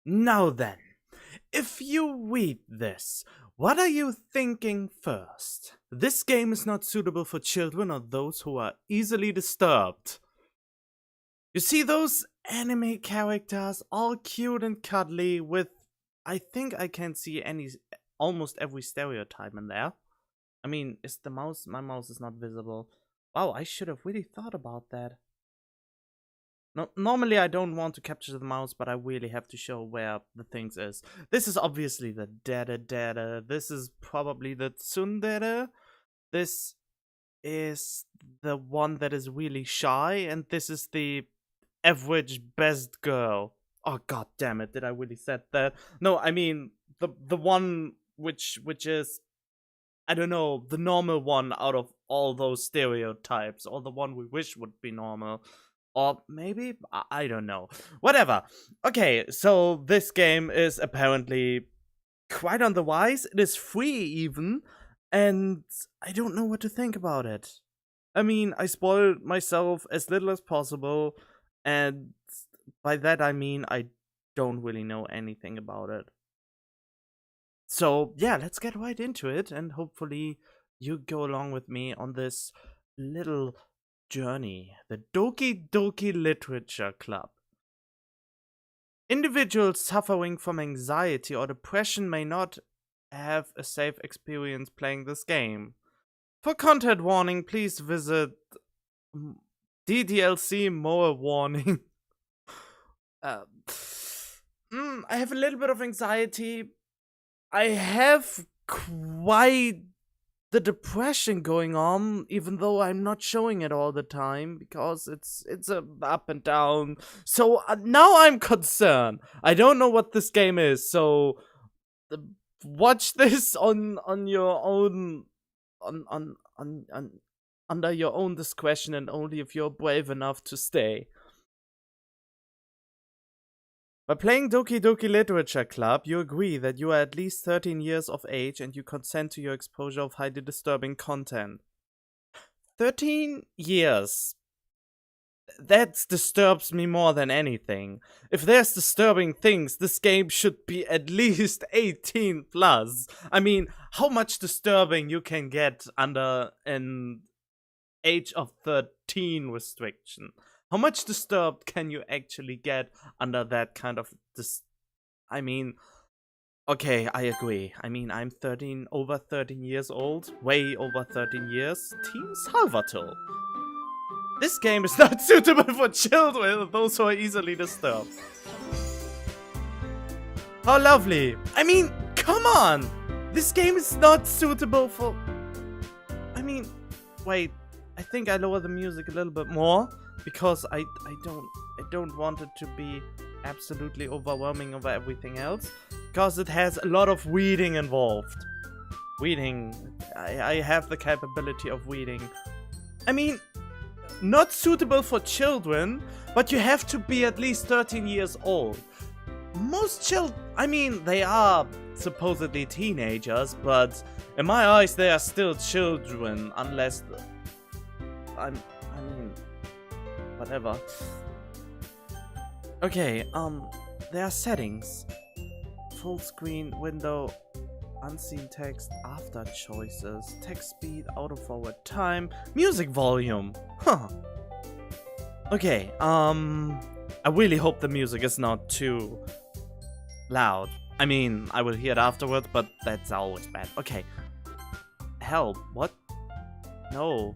Now then, if you read this, what are you thinking first? This game is not suitable for children or those who are easily disturbed. You see those anime characters, all cute and cuddly with, I think I can see almost every stereotype in there. I mean, is the mouse, my mouse is not visible. Wow, I should have really thought about that. No, normally I don't want to capture the mouse, but I really have to show where the things is. This is obviously the dada. This is probably the tsundere. This is the one that is really shy, and this is the average best girl. Oh god damn it, did I really said that? No, I mean the one which is, I don't know, the normal one out of all those stereotypes, or the one we wish would be normal. Or maybe, I don't know. Whatever. Okay, so this game is apparently quite on the rise. It is free even, and I don't know what to think about it. I mean, I spoiled myself as little as possible, and by that I mean I don't really know anything about it. So yeah, let's get right into it, and hopefully you go along with me on this little journey, the Doki Literature Club. Individuals suffering from anxiety or depression may not have a safe experience playing this game. For content warning, please visit DDLC more warning. I have a little bit of anxiety. I have quite the depression going on, even though I'm not showing it all the time because it's a up and down. So now I'm concerned. I don't know what this game is. So watch this on your own, under your own discretion, and only if you're brave enough to stay. By playing Doki Literature Club, you agree that you are at least 13 years of age and you consent to your exposure of highly disturbing content. 13 years. That disturbs me more than anything. If there's disturbing things, this game should be at least 18 plus. I mean, how much disturbing you can get under an age of 13 restriction? How much disturbed can you actually get under that kind of I mean, okay, I agree. I mean, I'm over 13 years old, way over 13 years. Team Salvatore. This game is not suitable for children or those who are easily disturbed. How lovely. I mean, come on. This game is not suitable for... I mean, wait. I think I lower the music a little bit more, because I don't want it to be absolutely overwhelming over everything else, because it has a lot of reading involved. Reading, I have the capability of reading. I mean, not suitable for children, but you have to be at least 13 years old. Most I mean, they are supposedly teenagers, but in my eyes they are still children, unless... I mean, whatever. Okay, there are settings. Full screen, window, unseen text, after choices, text speed, auto forward time, music volume. Huh. Okay, I really hope the music is not too loud. I mean, I will hear it afterwards, but that's always bad. Okay. Help, what? No.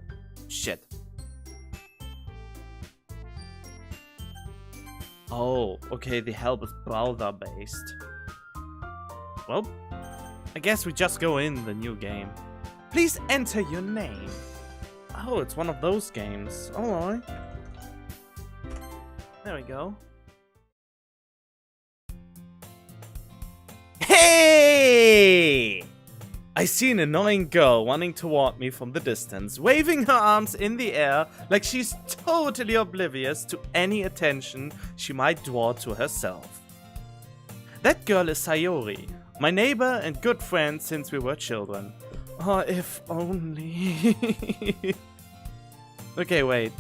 Shit. Oh, okay, the help is browser based. Well, I guess we just go in the new game. Please enter your name. Oh, it's one of those games. Alright. There we go. Hey! I see an annoying girl running toward me from the distance, waving her arms in the air like she's totally oblivious to any attention she might draw to herself. That girl is Sayori, my neighbor and good friend since we were children. Oh, if only. Okay, wait.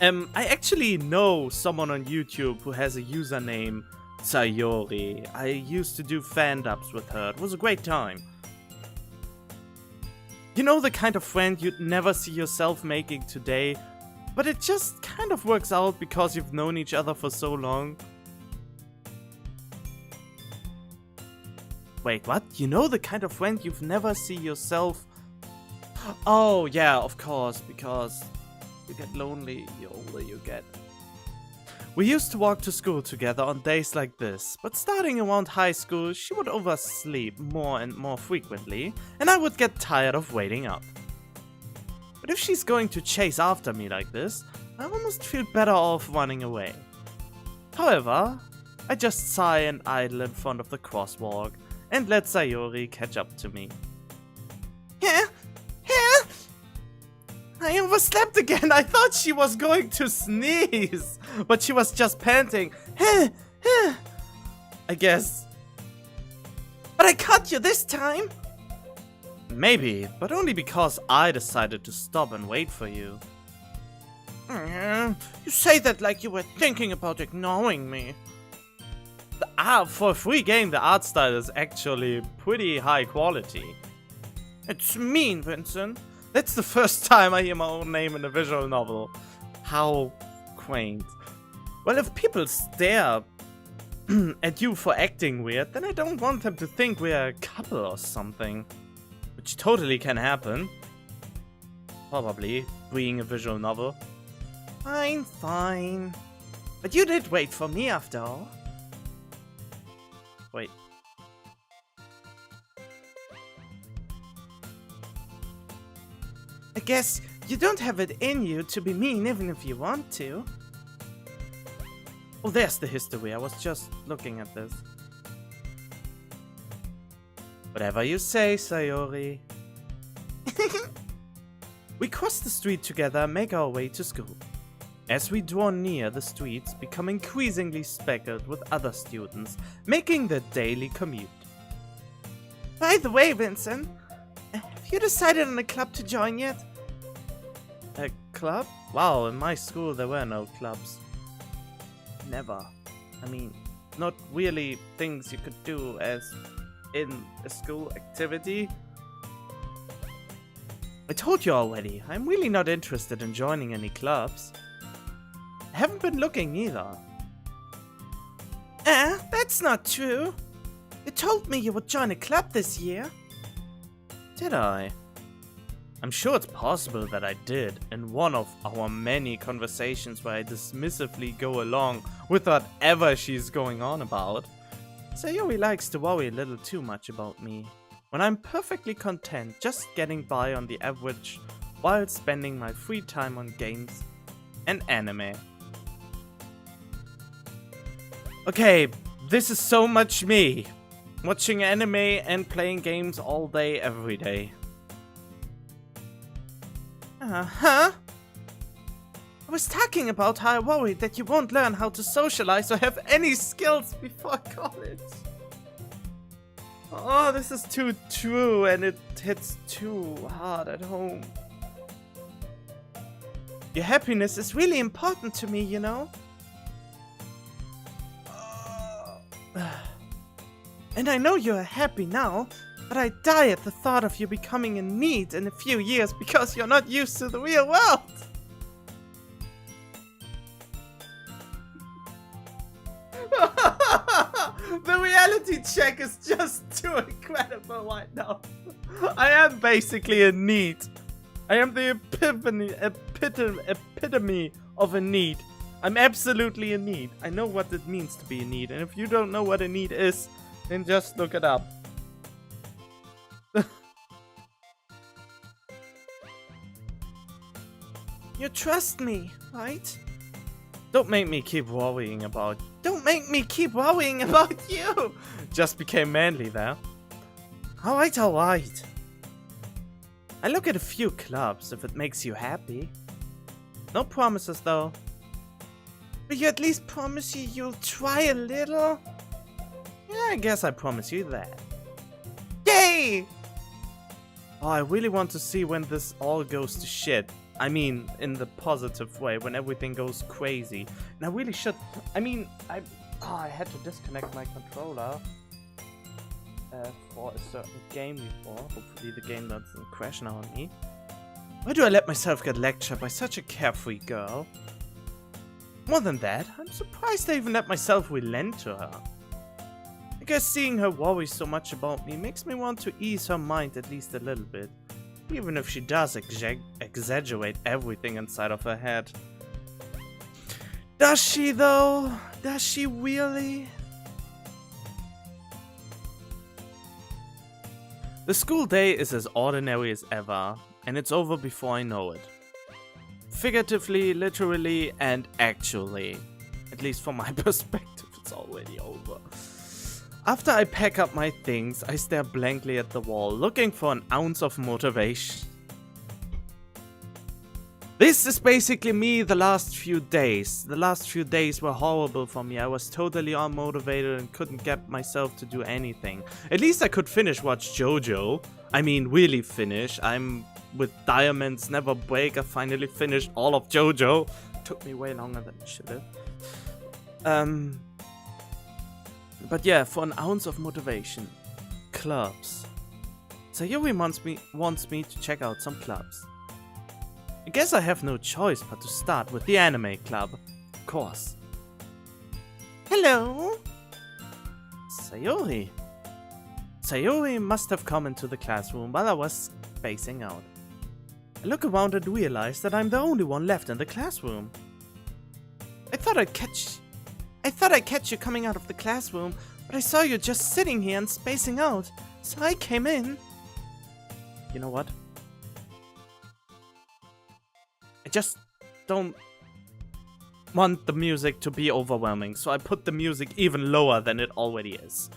I actually know someone on YouTube who has a username Sayori. I used to do fan dubs with her. It was a great time. You know, the kind of friend you'd never see yourself making today, but it just kind of works out because you've known each other for so long. Wait, what? You know the kind of friend you've never see yourself... Oh, yeah, of course, because you get lonely the older you get. We used to walk to school together on days like this, but starting around high school, she would oversleep more and more frequently, and I would get tired of waiting up. But if she's going to chase after me like this, I almost feel better off running away. However, I just sigh and idle in front of the crosswalk, and let Sayori catch up to me. I overslept again. I thought she was going to sneeze, but she was just panting. I guess. But I caught you this time. Maybe, but only because I decided to stop and wait for you. You say that like you were thinking about ignoring me. For a free game, the art style is actually pretty high quality. It's mean, Vincent. That's the first time I hear my own name in a visual novel. How quaint. Well, if people stare at you for acting weird, then I don't want them to think we're a couple or something. Which totally can happen. Probably, being a visual novel. Fine. But you did wait for me after all. Wait. I guess you don't have it in you to be mean even if you want to. Oh, there's the history. I was just looking at this. Whatever you say, Sayori. We cross the street together and make our way to school. As we draw near, the streets become increasingly speckled with other students, making their daily commute. By the way, Vincent, have you decided on a club to join yet? A club? Wow, in my school there were no clubs. Never. I mean, not really things you could do as in a school activity. I told you already, I'm really not interested in joining any clubs. I haven't been looking either. That's not true. You told me you would join a club this year. Did I? I'm sure it's possible that I did in one of our many conversations where I dismissively go along with whatever she's going on about. Sayori likes to worry a little too much about me, when I'm perfectly content just getting by on the average while spending my free time on games and anime. Okay, this is so much me. Watching anime and playing games all day, every day. I was talking about how I worried that you won't learn how to socialize or have any skills before college. Oh, this is too true and it hits too hard at home. Your happiness is really important to me, you know? And I know you're happy now, but I die at the thought of you becoming in need in a few years because you're not used to the real world. The reality check is just too incredible right now. I am basically in need. I am the epitome of a need. I'm absolutely in need. I know what it means to be in need, and if you don't know what a need is, then just look it up. You trust me, right? Don't make me keep worrying about... Don't make me keep worrying about you! Just became manly there. Alright. I look at a few clubs if it makes you happy. No promises though. Will you at least promise you'll try a little? Yeah, I guess I promise you that. Yay! Oh, I really want to see when this all goes to shit. I mean, in the positive way, when everything goes crazy. And I really should... I mean, Oh, I had to disconnect my controller for a certain game before. Hopefully the game doesn't crash now on me. Why do I let myself get lectured by such a carefree girl? More than that, I'm surprised I even let myself relent to her. I guess seeing her worry so much about me makes me want to ease her mind at least a little bit. Even if she does exaggerate everything inside of her head. Does she though? Does she really? The school day is as ordinary as ever, and it's over before I know it. Figuratively, literally, and actually. At least from my perspective, it's already over. After I pack up my things, I stare blankly at the wall, looking for an ounce of motivation. This is basically me the last few days. The last few days were horrible for me. I was totally unmotivated and couldn't get myself to do anything. At least I could finish watch JoJo. I mean, really finish. I'm with Diamonds Never Break. I finally finished all of JoJo. Took me way longer than it should have. But yeah, for an ounce of motivation. Clubs. Sayuri wants me to check out some clubs. I guess I have no choice but to start with the anime club. Of course. Hello? Sayuri. Sayuri must have come into the classroom while I was spacing out. I look around and realize that I'm the only one left in the classroom. I thought I'd catch you coming out of the classroom, but I saw you just sitting here and spacing out, so I came in. You know what? I just don't want the music to be overwhelming, so I put the music even lower than it already is.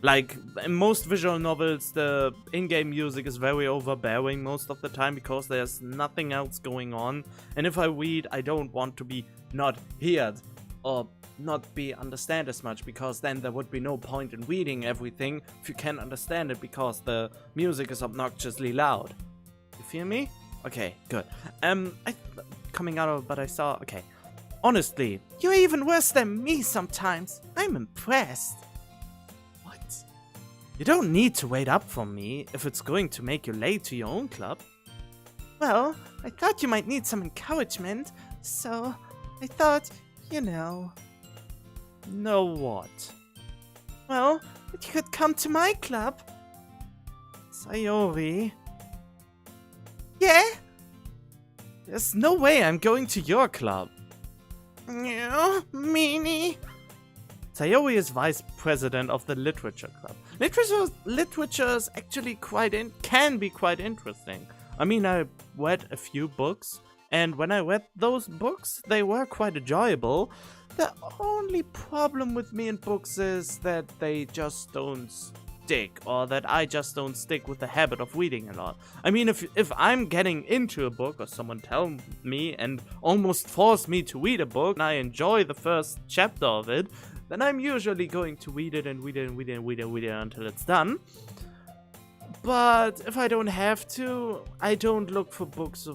Like, in most visual novels, the in-game music is very overbearing most of the time because there's nothing else going on. And if I read, I don't want to be not heard or not be understand as much, because then there would be no point in reading everything if you can't understand it because the music is obnoxiously loud. You feel me? Okay, good. Coming out of, but I saw, okay. Honestly, you're even worse than me sometimes. I'm impressed. What? You don't need to wait up for me if it's going to make you late to your own club. Well, I thought you might need some encouragement, so I thought, you know. Know what? Well, that you could come to my club. Sayori. Yeah? There's no way I'm going to your club. No, meanie. Sayori is vice president of the literature club. Literature is actually can be quite interesting. I mean, I read a few books, and when I read those books, they were quite enjoyable. The only problem with me in books is that they just don't stick, or that I just don't stick with the habit of reading a lot. I mean, if I'm getting into a book, or someone tell me and almost force me to read a book, and I enjoy the first chapter of it, then I'm usually going to read it and read it and read it and read it and read it until it's done. But if I don't have to, I don't look for books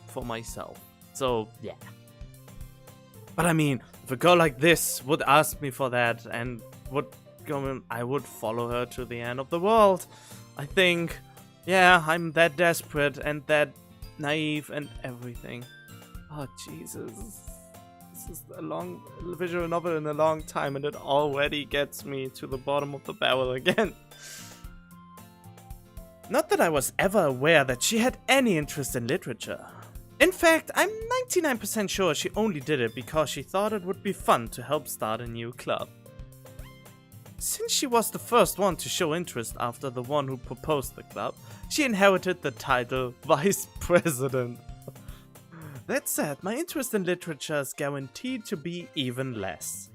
for myself. So, yeah. But I mean, if a girl like this would ask me for that and would I would follow her to the end of the world. I think, yeah, I'm that desperate and that naive and everything. Oh, Jesus. This is a long visual novel in a long time, and it already gets me to the bottom of the barrel again. Not that I was ever aware that she had any interest in literature. In fact, I'm 99% sure she only did it because she thought it would be fun to help start a new club. Since she was the first one to show interest after the one who proposed the club, she inherited the title Vice President. That said, my interest in literature is guaranteed to be even less.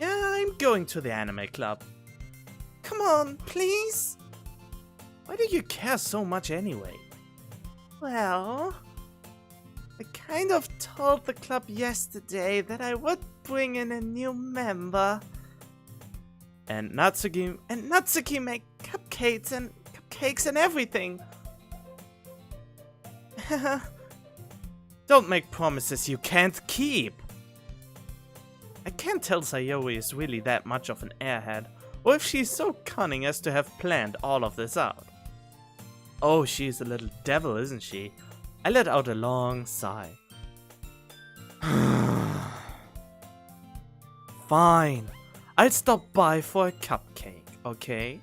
Yeah, I'm going to the anime club. Come on, please? Why do you care so much anyway? Well, I kind of told the club yesterday that I would bring in a new member. And Natsuki make cupcakes and everything. Don't make promises you can't keep. I can't tell Sayori is really that much of an airhead, or if she's so cunning as to have planned all of this out. Oh, she's a little devil, isn't she? I let out a long sigh. Fine. I'll stop by for a cupcake, okay?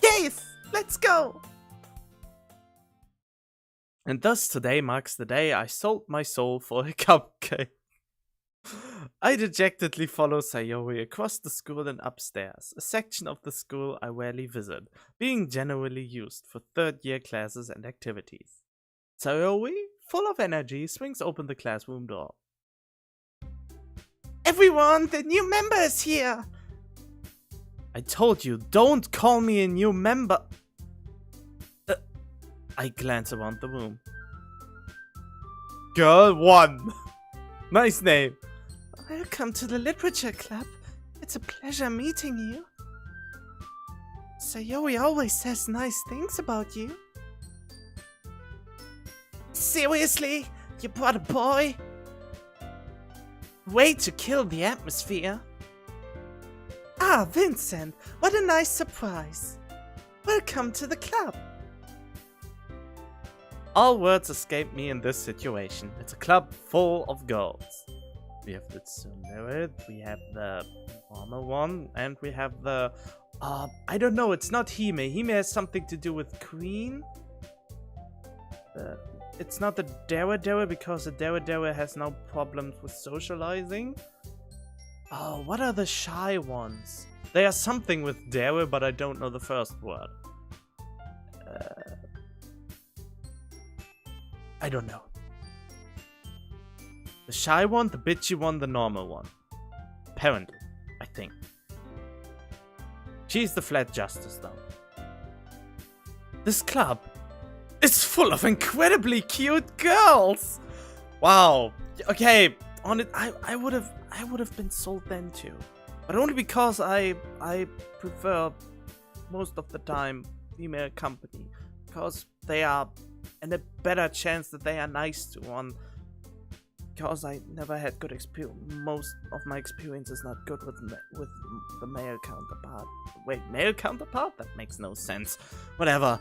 Yes! Let's go! And thus today marks the day I sold my soul for a cupcake. I dejectedly follow Sayori across the school and upstairs, a section of the school I rarely visit, being generally used for third-year classes and activities. Sayori, full of energy, swings open the classroom door. Everyone, the new member is here! I told you, don't call me a new member! I glance around the room. Girl 1! Nice name! Welcome to the Literature Club. It's a pleasure meeting you. Sayori always says nice things about you. Seriously? You brought a boy? Way to kill the atmosphere. Ah, Vincent, what a nice surprise. Welcome to the club. All words escape me in this situation. It's a club full of girls. We have the Tsunerid, we have the normal one, and we have the... I don't know, it's not Hime. Hime has something to do with Queen. It's not the Dere because the Dere has no problems with socializing. Oh, what are the shy ones? They are something with Dere, but I don't know the first word. I don't know. The shy one, the bitchy one, the normal one. Apparently, I think. She's the flat justice though. This club is full of incredibly cute girls! Wow. Okay, on it I would have been sold then too. But only because I prefer most of the time female company. Because they are and a better chance that they are nice to one. Because I never had good experience. Most of my experience is not good with the male counterpart. Wait, male counterpart? That makes no sense. Whatever.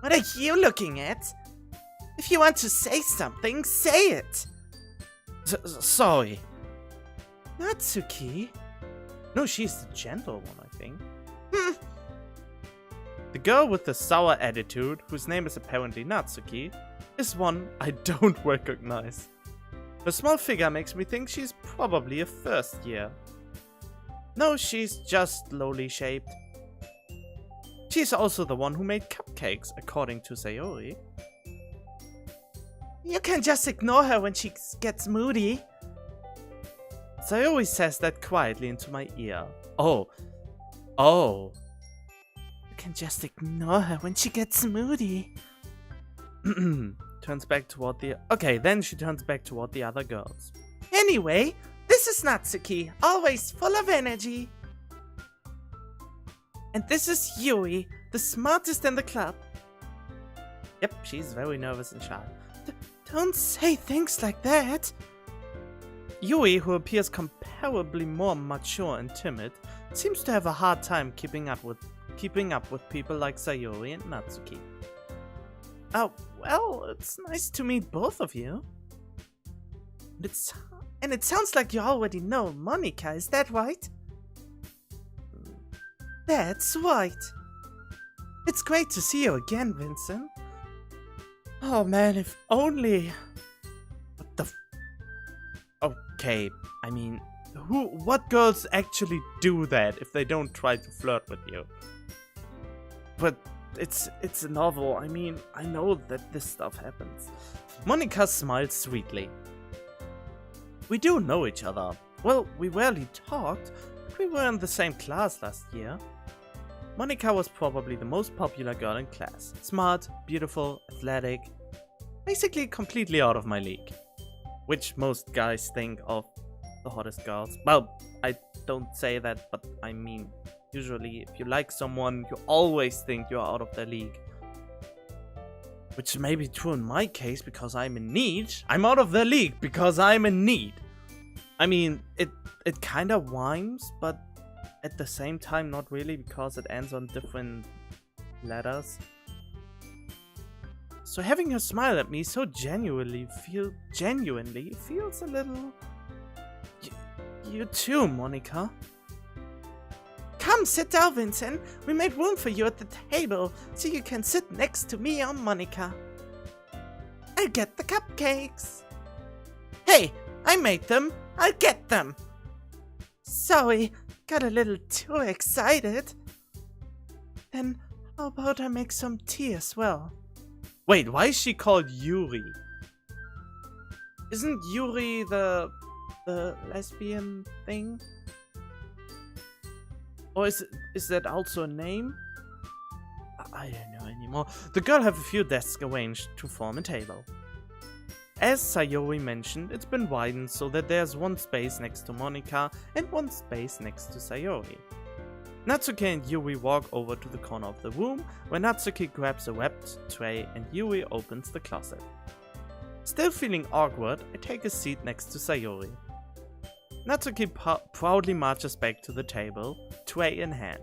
What are you looking at? If you want to say something, say it. Sorry. Natsuki? No, she's the gentle one, I think. The girl with the sour attitude, whose name is apparently Natsuki, is one I don't recognize. Her small figure makes me think she's probably a first year. No, she's just lowly shaped. She's also the one who made cupcakes, according to Sayori. You can just ignore her when she gets moody. Sayori says that quietly into my ear. Oh. You can just ignore her when she gets moody. Turns back toward the... Okay, then she turns back toward the other girls. Anyway, this is Natsuki, always full of energy. And this is Yui, the smartest in the club. Yep, she's very nervous and shy. Don't say things like that. Yui, who appears comparably more mature and timid, seems to have a hard time keeping up with people like Sayori and Natsuki. Oh, well, it's nice to meet both of you. And it sounds like you already know Monica, is that right? That's right. It's great to see you again, Vincent. Oh man, if only... What the Okay, I mean, what girls actually do that if they don't try to flirt with you? But it's a novel, I mean, I know that this stuff happens. Monica smiles sweetly. We do know each other. Well, we rarely talked, but we were in the same class last year. Monica was probably the most popular girl in class. Smart, beautiful, athletic. Basically completely out of my league. Which most guys think of the hottest girls. Well, I don't say that, but I mean, usually if you like someone, you always think you're out of their league. Which may be true in my case because I'm in need. I'm out of the league because I'm in need. I mean, it kinda rhymes, but at the same time not really because it ends on different letters. So having her smile at me so genuinely feels a little... You too, Monica. Come, sit down, Vincent. We made room for you at the table, so you can sit next to me or Monica. I'll get the cupcakes. Hey, I made them. I'll get them. Sorry, got a little too excited. Then how about I make some tea as well? Wait, why is she called Yuri? Isn't Yuri the lesbian thing? Or is that also a name? I don't know anymore. The girl have a few desks arranged to form a table. As Sayori mentioned, it's been widened so that there's one space next to Monica and one space next to Sayori. Natsuki and Yuri walk over to the corner of the room, where Natsuki grabs a wrapped tray and Yuri opens the closet. Still feeling awkward, I take a seat next to Sayori. Natsuki proudly marches back to the table, tray in hand.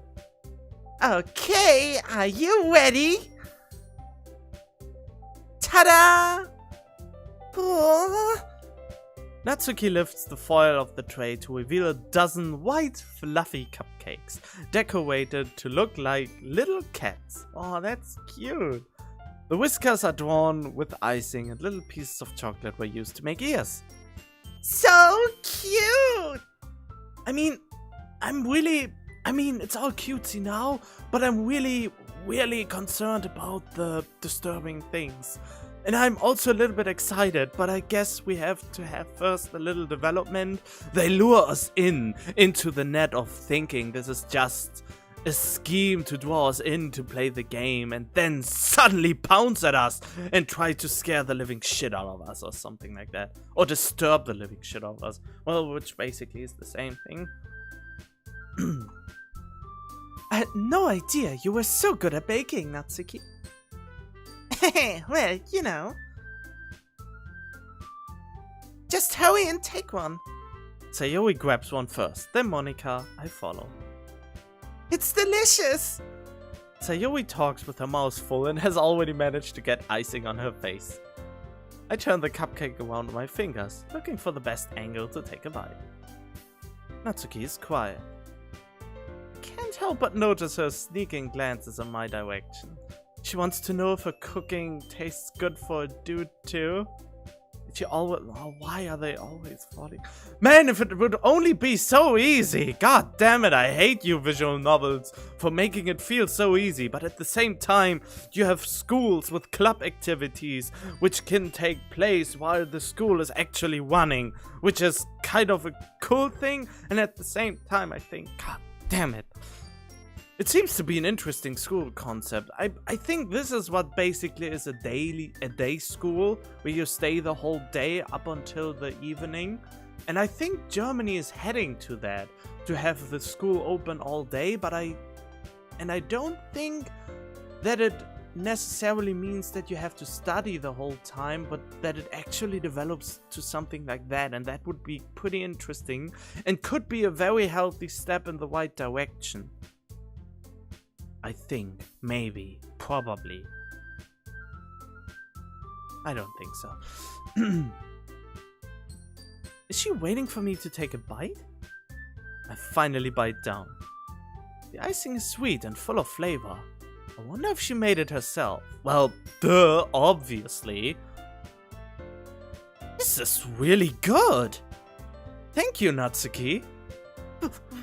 Okay, are you ready? Ta-da! Oh. Natsuki lifts the foil of the tray to reveal a dozen white, fluffy cupcakes, decorated to look like little cats. Oh, that's cute. The whiskers are drawn with icing and little pieces of chocolate were used to make ears. So cute! I mean, it's all cutesy now, but I'm really concerned about the disturbing things. And I'm also a little bit excited, but I guess we have to have first a little development. They lure us into the net of thinking this is just a scheme to draw us in to play the game, and then suddenly pounce at us and try to scare the living shit out of us or something like that. Or disturb the living shit out of us. Well, which basically is the same thing. I had no idea you were so good at baking, Natsuki. Well, you know. Just hurry and take one. Sayori grabs one first, then Monica, I follow. It's delicious! Sayori talks with her mouth full and has already managed to get icing on her face. I turn the cupcake around my fingers, looking for the best angle to take a bite. Natsuki is quiet. Can't help but notice her sneaking glances in my direction. She wants to know if her cooking tastes good for a dude too. She always, why are they always falling? Man, if it would only be so easy! God damn it, I hate you visual novels for making it feel so easy, but at the same time, you have schools with club activities which can take place while the school is actually running, which is kind of a cool thing, and at the same time I think, god damn it. It seems to be an interesting school concept. I think this is what basically is a day school, where you stay the whole day up until the evening. And I think Germany is heading to that, to have the school open all day, but I don't think that it necessarily means that you have to study the whole time, but that it actually develops to something like that, and that would be pretty interesting and could be a very healthy step in the right direction. I think, maybe, probably. I don't think so. Is she waiting for me to take a bite? I finally bite down. The icing is sweet and full of flavor. I wonder if she made it herself. Well, duh, obviously. This is really good. Thank you, Natsuki.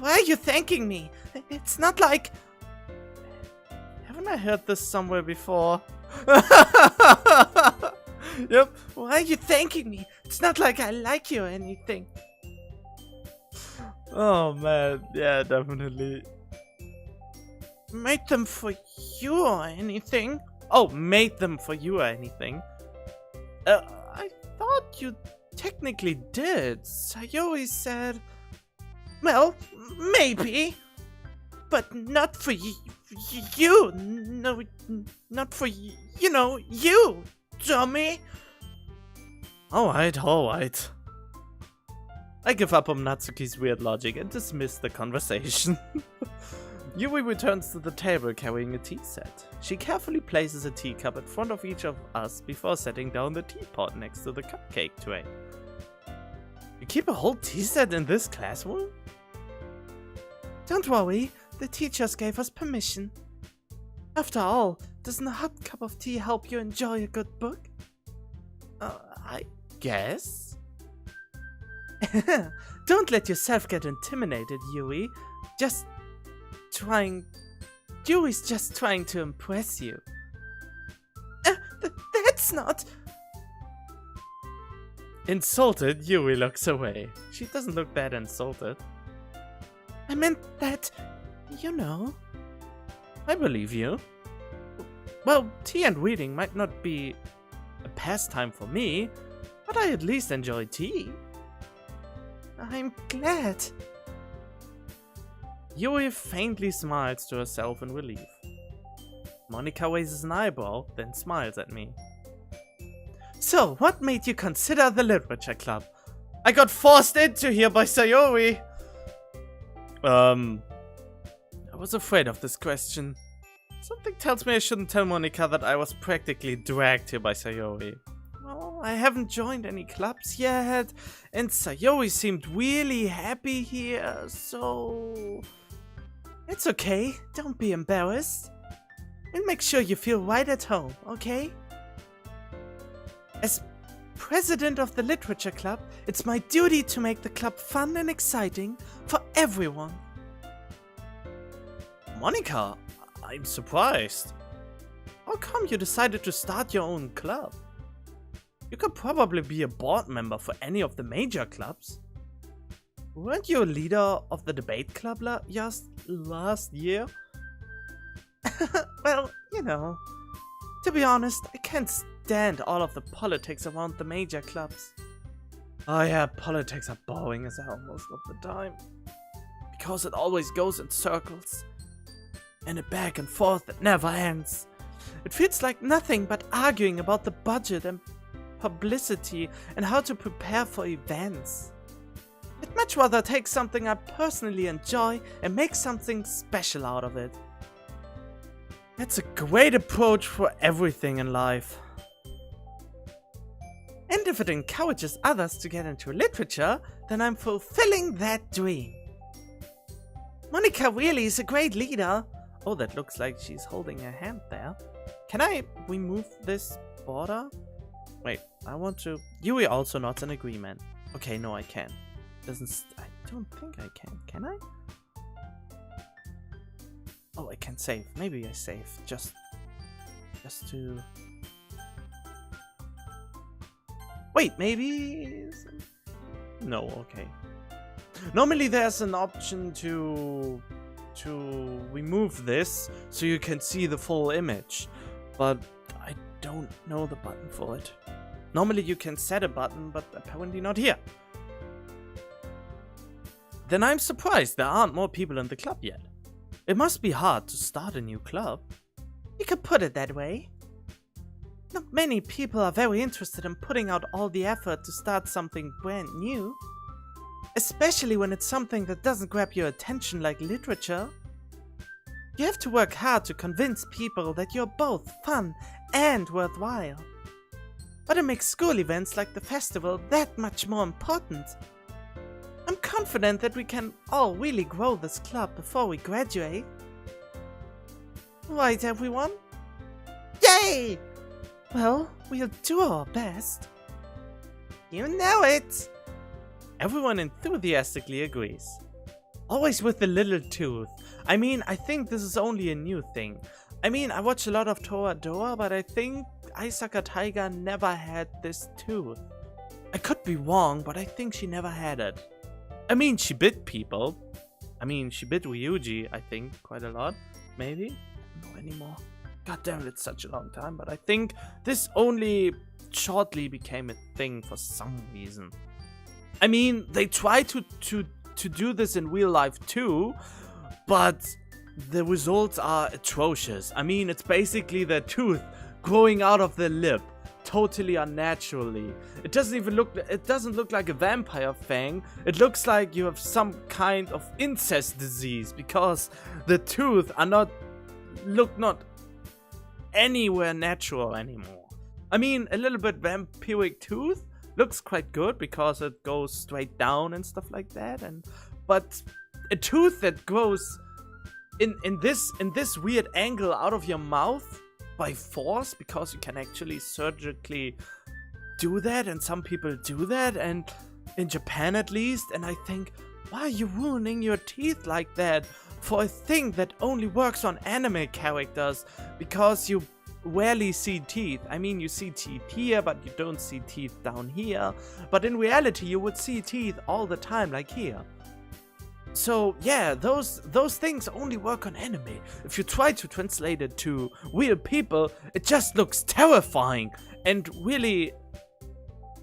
Why are you thanking me? It's not like... Haven't I heard this somewhere before? Yep. Why are you thanking me? It's not like I like you or anything. Oh man, yeah, definitely. Made them for you or anything? Oh, made them for you or anything? I thought you technically did. Sayori said... Well, maybe. But not for You! No, not for you know, you, dummy! Alright. I give up on Natsuki's weird logic and dismiss the conversation. Yui returns to the table carrying a tea set. She carefully places a teacup in front of each of us before setting down the teapot next to the cupcake tray. You keep a whole tea set in this classroom? Don't worry, the teachers gave us permission. After all, doesn't a hot cup of tea help you enjoy a good book? I guess? Don't let yourself get intimidated, Yui. Yui's just trying to impress you. That's not... Insulted, Yui looks away. She doesn't look that insulted. I meant that, you know. I believe you. Well, tea and reading might not be a pastime for me, but I at least enjoy tea. I'm glad. Yui faintly smiles to herself in relief. Monika raises an eyebrow, then smiles at me. So, what made you consider the literature club? I got forced into here by Sayori. I was afraid of this question. Something tells me I shouldn't tell Monika that I was practically dragged here by Sayori. Well, I haven't joined any clubs yet, and Sayori seemed really happy here, so... It's okay, don't be embarrassed. And make sure you feel right at home, okay? As president of the literature club, it's my duty to make the club fun and exciting for everyone. Monika, I'm surprised. How come you decided to start your own club? You could probably be a board member for any of the major clubs. Weren't you a leader of the debate club last year? Well, you know. To be honest, I can't stand all of the politics around the major clubs. Oh yeah, politics are boring as hell most of the time. Because it always goes in circles. And a back and forth that never ends. It feels like nothing but arguing about the budget and publicity and how to prepare for events. I'd much rather take something I personally enjoy and make something special out of it. That's a great approach for everything in life. And if it encourages others to get into literature, then I'm fulfilling that dream. Monika really is a great leader. Oh, that looks like she's holding her hand there. Can I remove this border? Wait, I want to... Yui also nods in agreement. Okay, no, I can. I don't think I can I? Oh, I can save. Maybe I save. Just to... Wait, maybe... No, okay. Normally there's an option to remove this so you can see the full image, but I don't know the button for it. Normally you can set a button, but apparently not here. Then I'm surprised there aren't more people in the club yet. It must be hard to start a new club. You could put it that way. Not many people are very interested in putting out all the effort to start something brand new. Especially when it's something that doesn't grab your attention like literature. You have to work hard to convince people that you're both fun and worthwhile. But it makes school events like the festival that much more important. I'm confident that we can all really grow this club before we graduate. Right, everyone? Yay! Well, we'll do our best. You know it! Everyone enthusiastically agrees. Always with the little tooth. I mean, I think this is only a new thing. I mean, I watch a lot of Toradora, but I think Aisaka Taiga never had this tooth. I could be wrong, but I think she never had it. I mean, she bit people. I mean, she bit Ryuji, I think, quite a lot. Maybe? I don't know anymore. God damn it, it's such a long time. But I think this only shortly became a thing for some reason. I mean, they try to do this in real life too. But the results are atrocious. I mean, it's basically their tooth growing out of their lip, totally unnaturally. It doesn't look like a vampire fang. It looks like you have some kind of incest disease, because the tooth look not anywhere natural anymore. I mean, a little bit vampiric tooth looks quite good because it goes straight down and stuff like that, but a tooth that grows in this weird angle out of your mouth by force, because you can actually surgically do that, and some people do that, and in Japan at least, and I think, why are you ruining your teeth like that for a thing that only works on anime characters, because you rarely see teeth. I mean, you see teeth here, but you don't see teeth down here, but in reality you would see teeth all the time, like here. So yeah, those things only work on anime. If you try to translate it to real people, it just looks terrifying and really...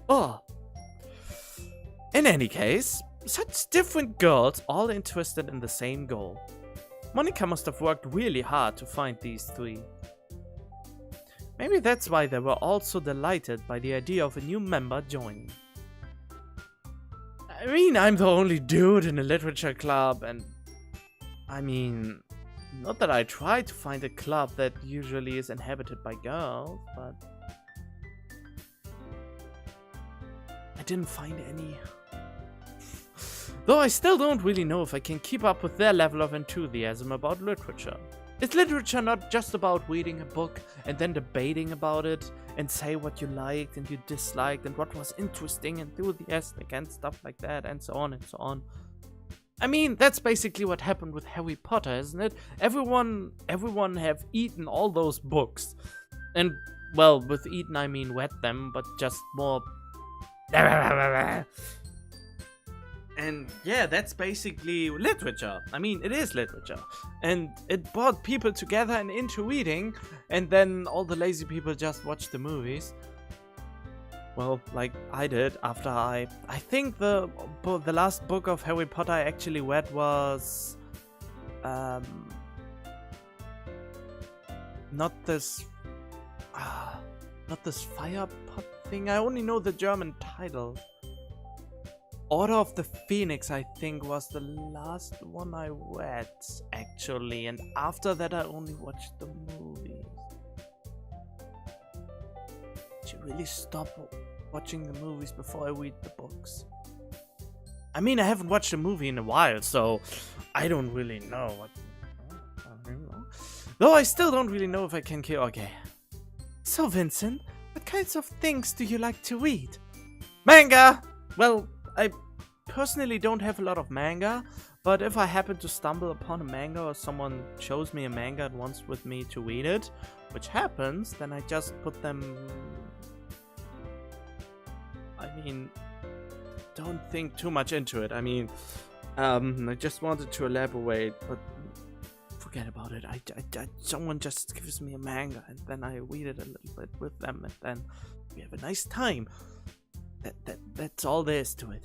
oh. In any case, such different girls all interested in the same goal. Monica must have worked really hard to find these three. Maybe that's why they were all so delighted by the idea of a new member joining. I mean, I'm the only dude in a literature club, and I mean, not that I try to find a club that usually is inhabited by girls, but I didn't find any. Though I still don't really know if I can keep up with their level of enthusiasm about literature. Is literature not just about reading a book and then debating about it and say what you liked and you disliked and what was interesting and enthusiastic and stuff like that, and so on and so on? I mean, that's basically what happened with Harry Potter, isn't it? Everyone have eaten all those books. And, well, with eaten I mean read them, but just more... And yeah, that's basically literature. I mean, it is literature. And it brought people together and into reading, and then all the lazy people just watched the movies. Well, like I did after I think the last book of Harry Potter I actually read was not this fire pot thing. I only know the German title. Order of the Phoenix, I think, was the last one I read, actually, and after that I only watched the movies. I should really stop watching the movies before I read the books. I mean, I haven't watched a movie in a while, so I don't really know what... Though I still don't really know if I can kill... Okay. So, Vincent, what kinds of things do you like to read? Manga! Well... I personally don't have a lot of manga, but if I happen to stumble upon a manga or someone shows me a manga and wants with me to read it, which happens, then I just put them... I mean, don't think too much into it. I mean, I just wanted to elaborate, but forget about it. Someone just gives me a manga and then I read it a little bit with them and then we have a nice time. That's all there is to it.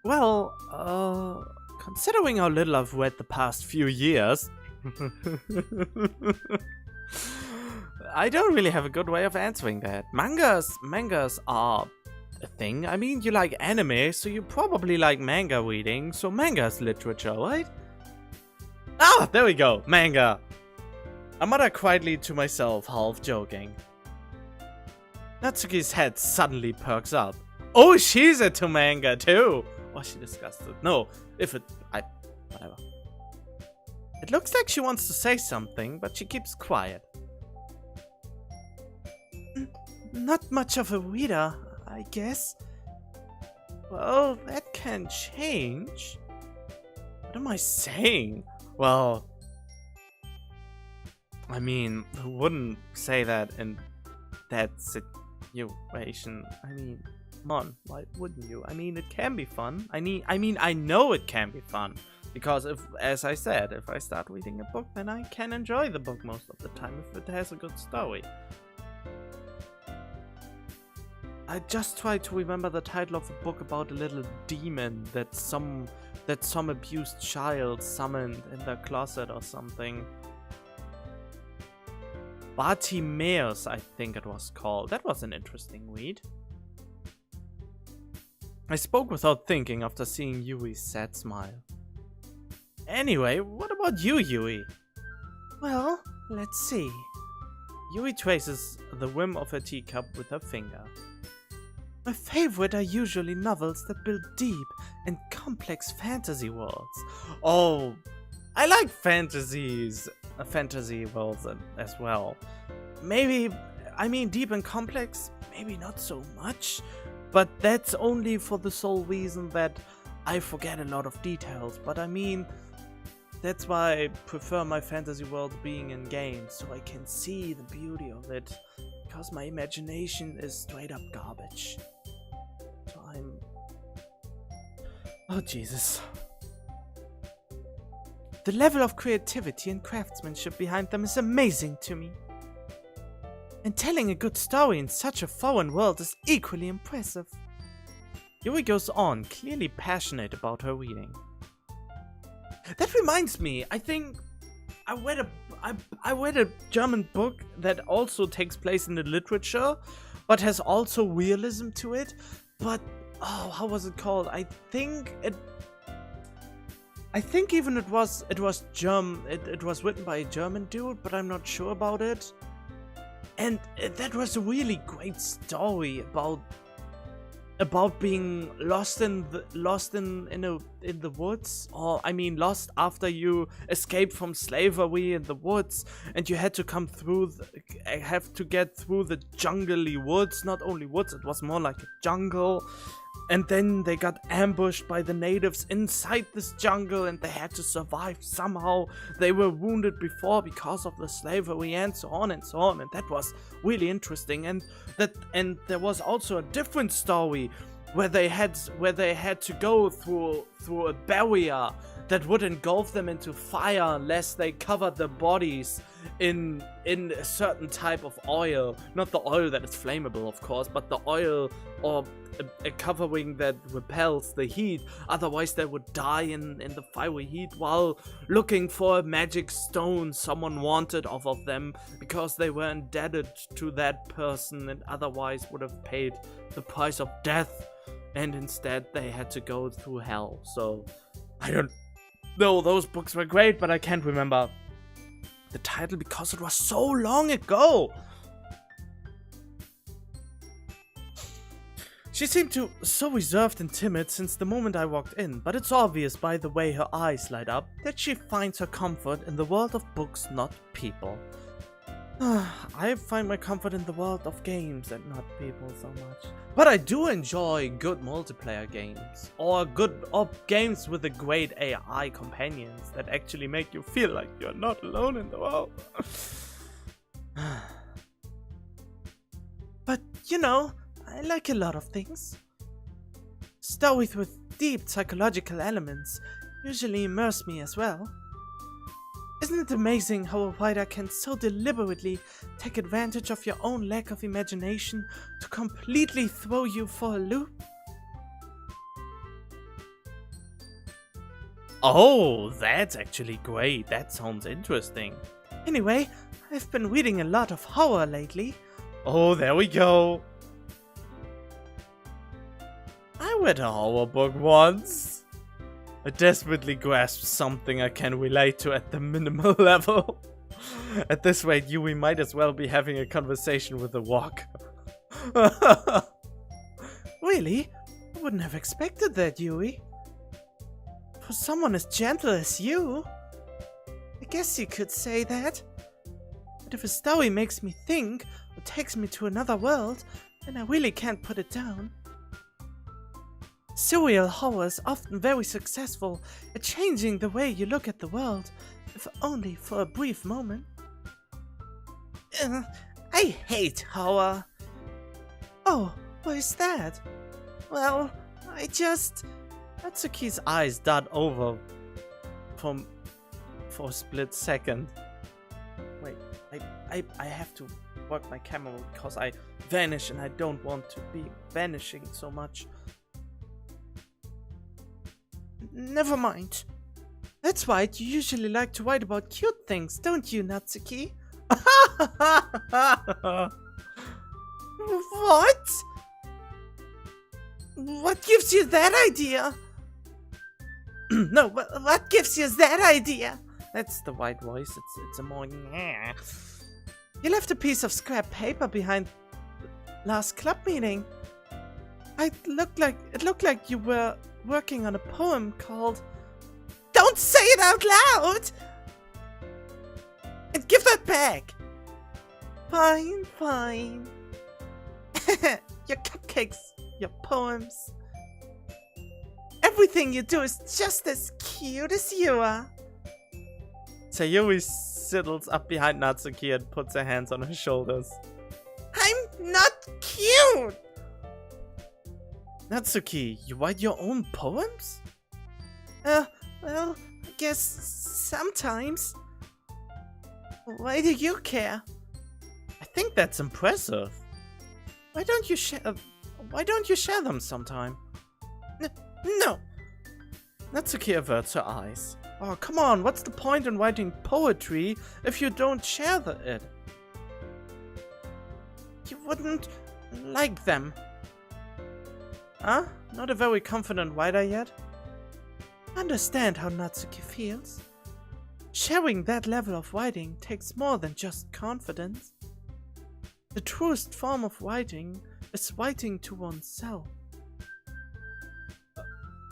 Well, considering how little I've read the past few years, I don't really have a good way of answering that. Mangas are a thing. I mean, you like anime, so you probably like manga reading, so manga's literature, right? Ah, there we go, manga. I mutter quietly to myself, half joking. Natsuki's head suddenly perks up. Oh, she's into manga too! Oh, she disgusted. No, whatever. It looks like she wants to say something, but she keeps quiet. Not much of a reader, I guess. Well, that can change. What am I saying? Well, I mean, who wouldn't say that in that situation? I mean, come on, why wouldn't you? I mean, it can be fun. I mean, I know it can be fun. Because as I said, if I start reading a book, then I can enjoy the book most of the time if it has a good story. I just tried to remember the title of a book about a little demon that some abused child summoned in their closet or something. Bartimaeus, I think it was called. That was an interesting read. I spoke without thinking after seeing Yui's sad smile. Anyway, what about you, Yui? Well, let's see. Yui traces the rim of her teacup with her finger. My favorite are usually novels that build deep and complex fantasy worlds. Oh, I like fantasy worlds as well. Maybe, I mean deep and complex, maybe not so much, but that's only for the sole reason that I forget a lot of details. But I mean, that's why I prefer my fantasy world being in games, so I can see the beauty of it, because my imagination is straight up garbage. So oh Jesus. The level of creativity and craftsmanship behind them is amazing to me. And telling a good story in such a foreign world is equally impressive. Yui goes on, clearly passionate about her reading. That reminds me, I think I read a German book that also takes place in the literature, but has also realism to it. But oh, how was it called? I think even it was German. It was written by a German dude, but I'm not sure about it. And that was a really great story about being lost in the woods, or I mean lost after you escaped from slavery in the woods, and you had to get through the jungly woods. Not only woods, it was more like a jungle. And then they got ambushed by the natives inside this jungle, and they had to survive somehow. They were wounded before because of the slavery, and so on and so on. And that was really interesting. And there was also a different story where they had to go through a barrier that would engulf them into fire unless they covered their bodies in a certain type of oil. Not the oil that is flammable, of course, but the oil or a covering that repels the heat. Otherwise they would die in the fiery heat while looking for a magic stone someone wanted off of them, because they were indebted to that person and otherwise would have paid the price of death, and instead they had to go through hell. So I don't know, those books were great, but I can't remember the title because it was so long ago. She seemed so reserved and timid since the moment I walked in, but it's obvious by the way her eyes light up that she finds her comfort in the world of books, not people. I find my comfort in the world of games and not people so much. But I do enjoy good multiplayer games, or games with a great AI companions that actually make you feel like you're not alone in the world. But you know, I like a lot of things. Stories with deep psychological elements usually immerse me as well. Isn't it amazing how a writer can so deliberately take advantage of your own lack of imagination to completely throw you for a loop? Oh, that's actually great. That sounds interesting. Anyway, I've been reading a lot of horror lately. Oh, there we go. I read a horror book once. I desperately grasped something I can relate to at the minimal level. At this rate, Yui might as well be having a conversation with a rock. Really? I wouldn't have expected that, Yui. For someone as gentle as you. I guess you could say that. But if a story makes me think, or takes me to another world, then I really can't put it down. Serial horror is often very successful at changing the way you look at the world, if only for a brief moment. I hate horror. Oh, why is that? Well, Natsuki's eyes dart over for a split second. Wait, I have to work my camera because I vanish and I don't want to be vanishing so much. Never mind. That's right, you usually like to write about cute things, don't you, Natsuki? What? What gives you that idea? No, what gives you that idea? That's the white voice, it's a more... You left a piece of scrap paper behind last club meeting. It looked like you were working on a poem called... Don't say it out loud! And give that back! Fine, fine. Your cupcakes, your poems. Everything you do is just as cute as you are. Sayuri sidles up behind Natsuki and puts her hands on her shoulders. I'm not cute! Natsuki, you write your own poems? Well, I guess sometimes. Why do you care? I think that's impressive. Why don't you share them sometime? No. Natsuki averts her eyes. Oh, come on, what's the point in writing poetry if you don't share it? You wouldn't like them. Huh? Not a very confident writer yet? Understand how Natsuki feels. Sharing that level of writing takes more than just confidence. The truest form of writing is writing to oneself.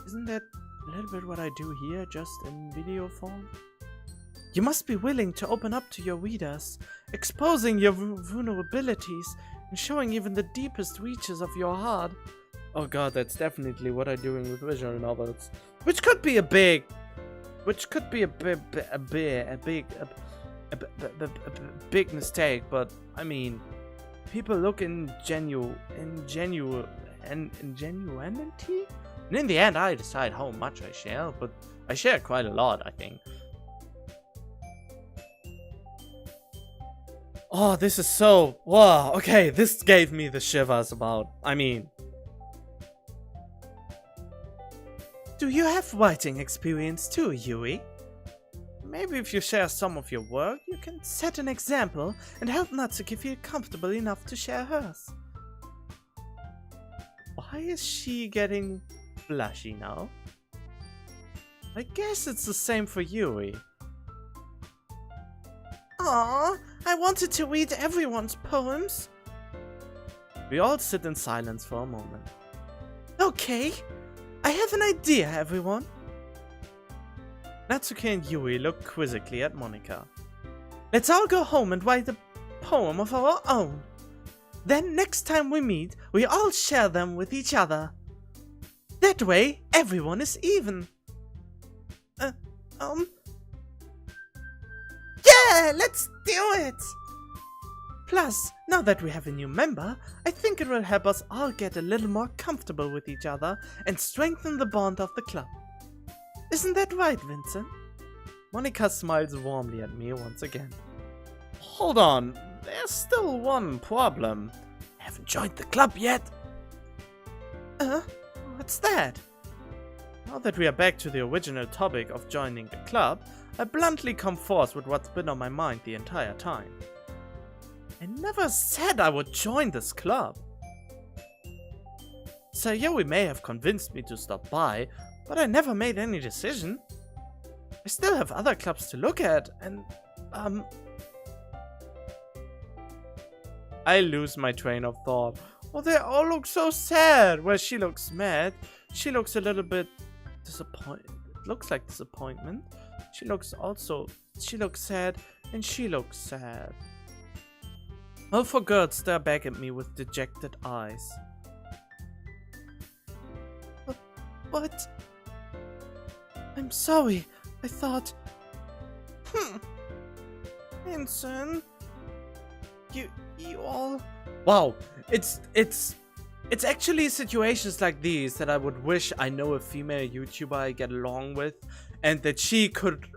Isn't that a little bit what I do here, just in video form? You must be willing to open up to your readers, exposing your vulnerabilities and showing even the deepest reaches of your heart. Oh god, that's definitely what I'm doing with visual novels. Which could be a big mistake, but I mean, people look ingenuity, and in the end I decide how much I share, but I share quite a lot, I think. Oh, this is so... Wow, okay, this gave me the shivers about... I mean... Do you have writing experience too, Yui? Maybe if you share some of your work, you can set an example and help Natsuki feel comfortable enough to share hers. Why is she getting blushy now? I guess it's the same for Yui. Aww, I wanted to read everyone's poems. We all sit in silence for a moment. Okay, I have an idea, everyone. Natsuki and Yui look quizzically at Monika. Let's all go home and write a poem of our own. Then next time we meet, we all share them with each other. That way, everyone is even. Yeah, let's do it! Plus, now that we have a new member, I think it will help us all get a little more comfortable with each other and strengthen the bond of the club. Isn't that right, Vincent? Monika smiles warmly at me once again. Hold on, there's still one problem. I haven't joined the club yet. What's that? Now that we are back to the original topic of joining the club, I bluntly come forth with what's been on my mind the entire time. I never said I would join this club. Sayuri may have convinced me to stop by, but I never made any decision. I still have other clubs to look at, and, I lose my train of thought. Oh, they all look so sad. Well, she looks mad. She looks a little bit disappointed. It looks like disappointment. She looks sad, and she looks sad. All four girls stare back at me with dejected eyes. But... I'm sorry. I thought... Vincent... You all... Wow, it's actually situations like these that I would wish I know a female YouTuber I get along with, and that she could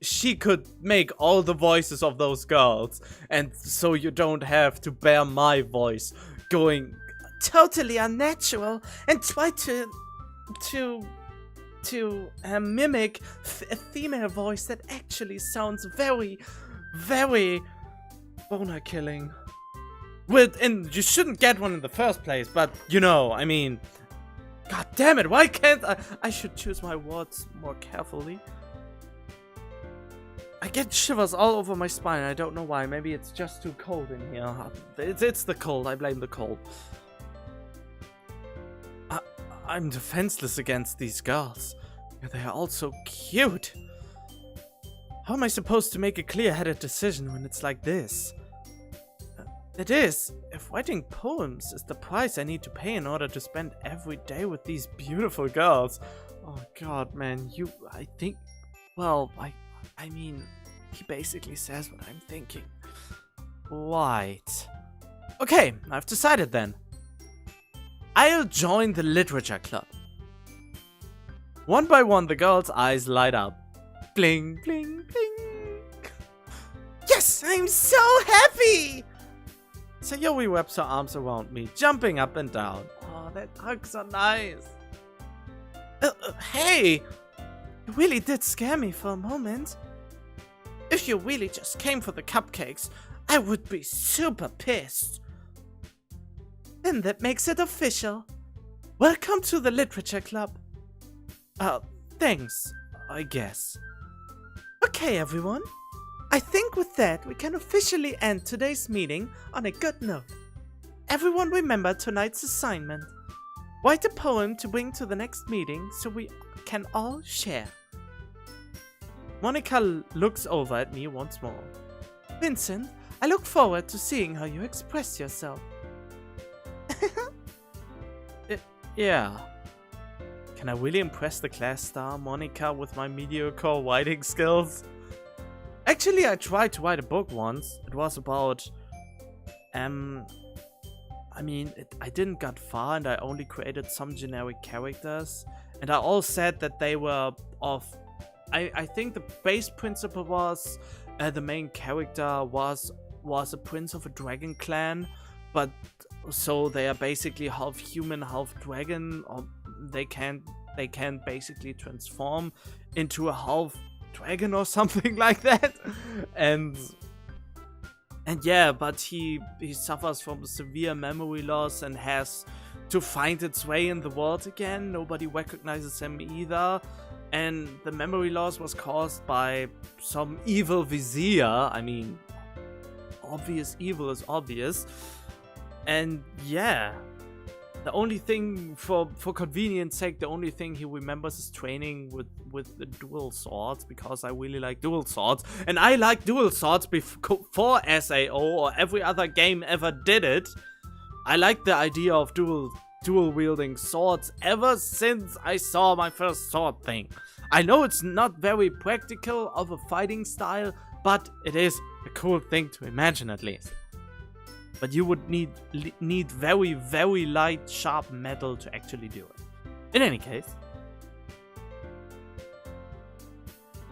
she could make all the voices of those girls, and so you don't have to bear my voice going totally unnatural and try to mimic a female voice that actually sounds very, very boner killing. And you shouldn't get one in the first place, but you know, I mean, god damn it, why can't I should choose my words more carefully. I get shivers all over my spine. I don't know why. Maybe it's just too cold in here. It's the cold. I blame the cold. I'm defenseless against these girls. They are all so cute. How am I supposed to make a clear-headed decision when it's like this? It is. If writing poems is the price I need to pay in order to spend every day with these beautiful girls. Oh god, man. I think... Well, I mean, he basically says what I'm thinking. Right. Okay, I've decided then. I'll join the literature club. One by one, the girl's eyes light up. Bling, bling, bling. Yes, I'm so happy! Sayori wraps her arms around me, jumping up and down. Oh, that hugs are nice. Hey! You really did scare me for a moment. If you really just came for the cupcakes, I would be super pissed. Then that makes it official. Welcome to the literature club. Thanks, I guess. Okay, everyone. I think with that, we can officially end today's meeting on a good note. Everyone remember tonight's assignment. Write a poem to bring to the next meeting so we can all share. Monica looks over at me once more. Vincent, I look forward to seeing how you express yourself. Yeah. Can I really impress the class star, Monica, with my mediocre writing skills? Actually, I tried to write a book once. It was about... I didn't get far and I only created some generic characters. And I all said that they were of... I think the base principle was the main character was a prince of a dragon clan, but so they are basically half human, half dragon, or they can basically transform into a half dragon or something like that. And yeah, but he suffers from severe memory loss and has to find its way in the world again. Nobody recognizes him either. And the memory loss was caused by some evil vizier. I mean, obvious evil is obvious. And yeah, the only thing, for convenience sake, the only thing he remembers is training with the dual swords, because I really like dual swords. And I like dual swords before SAO or every other game ever did it. I like the idea of dual wielding swords ever since I saw my first sword thing. I know it's not very practical of a fighting style, but it is a cool thing to imagine at least. But you would need very, very light, sharp metal to actually do it. In any case.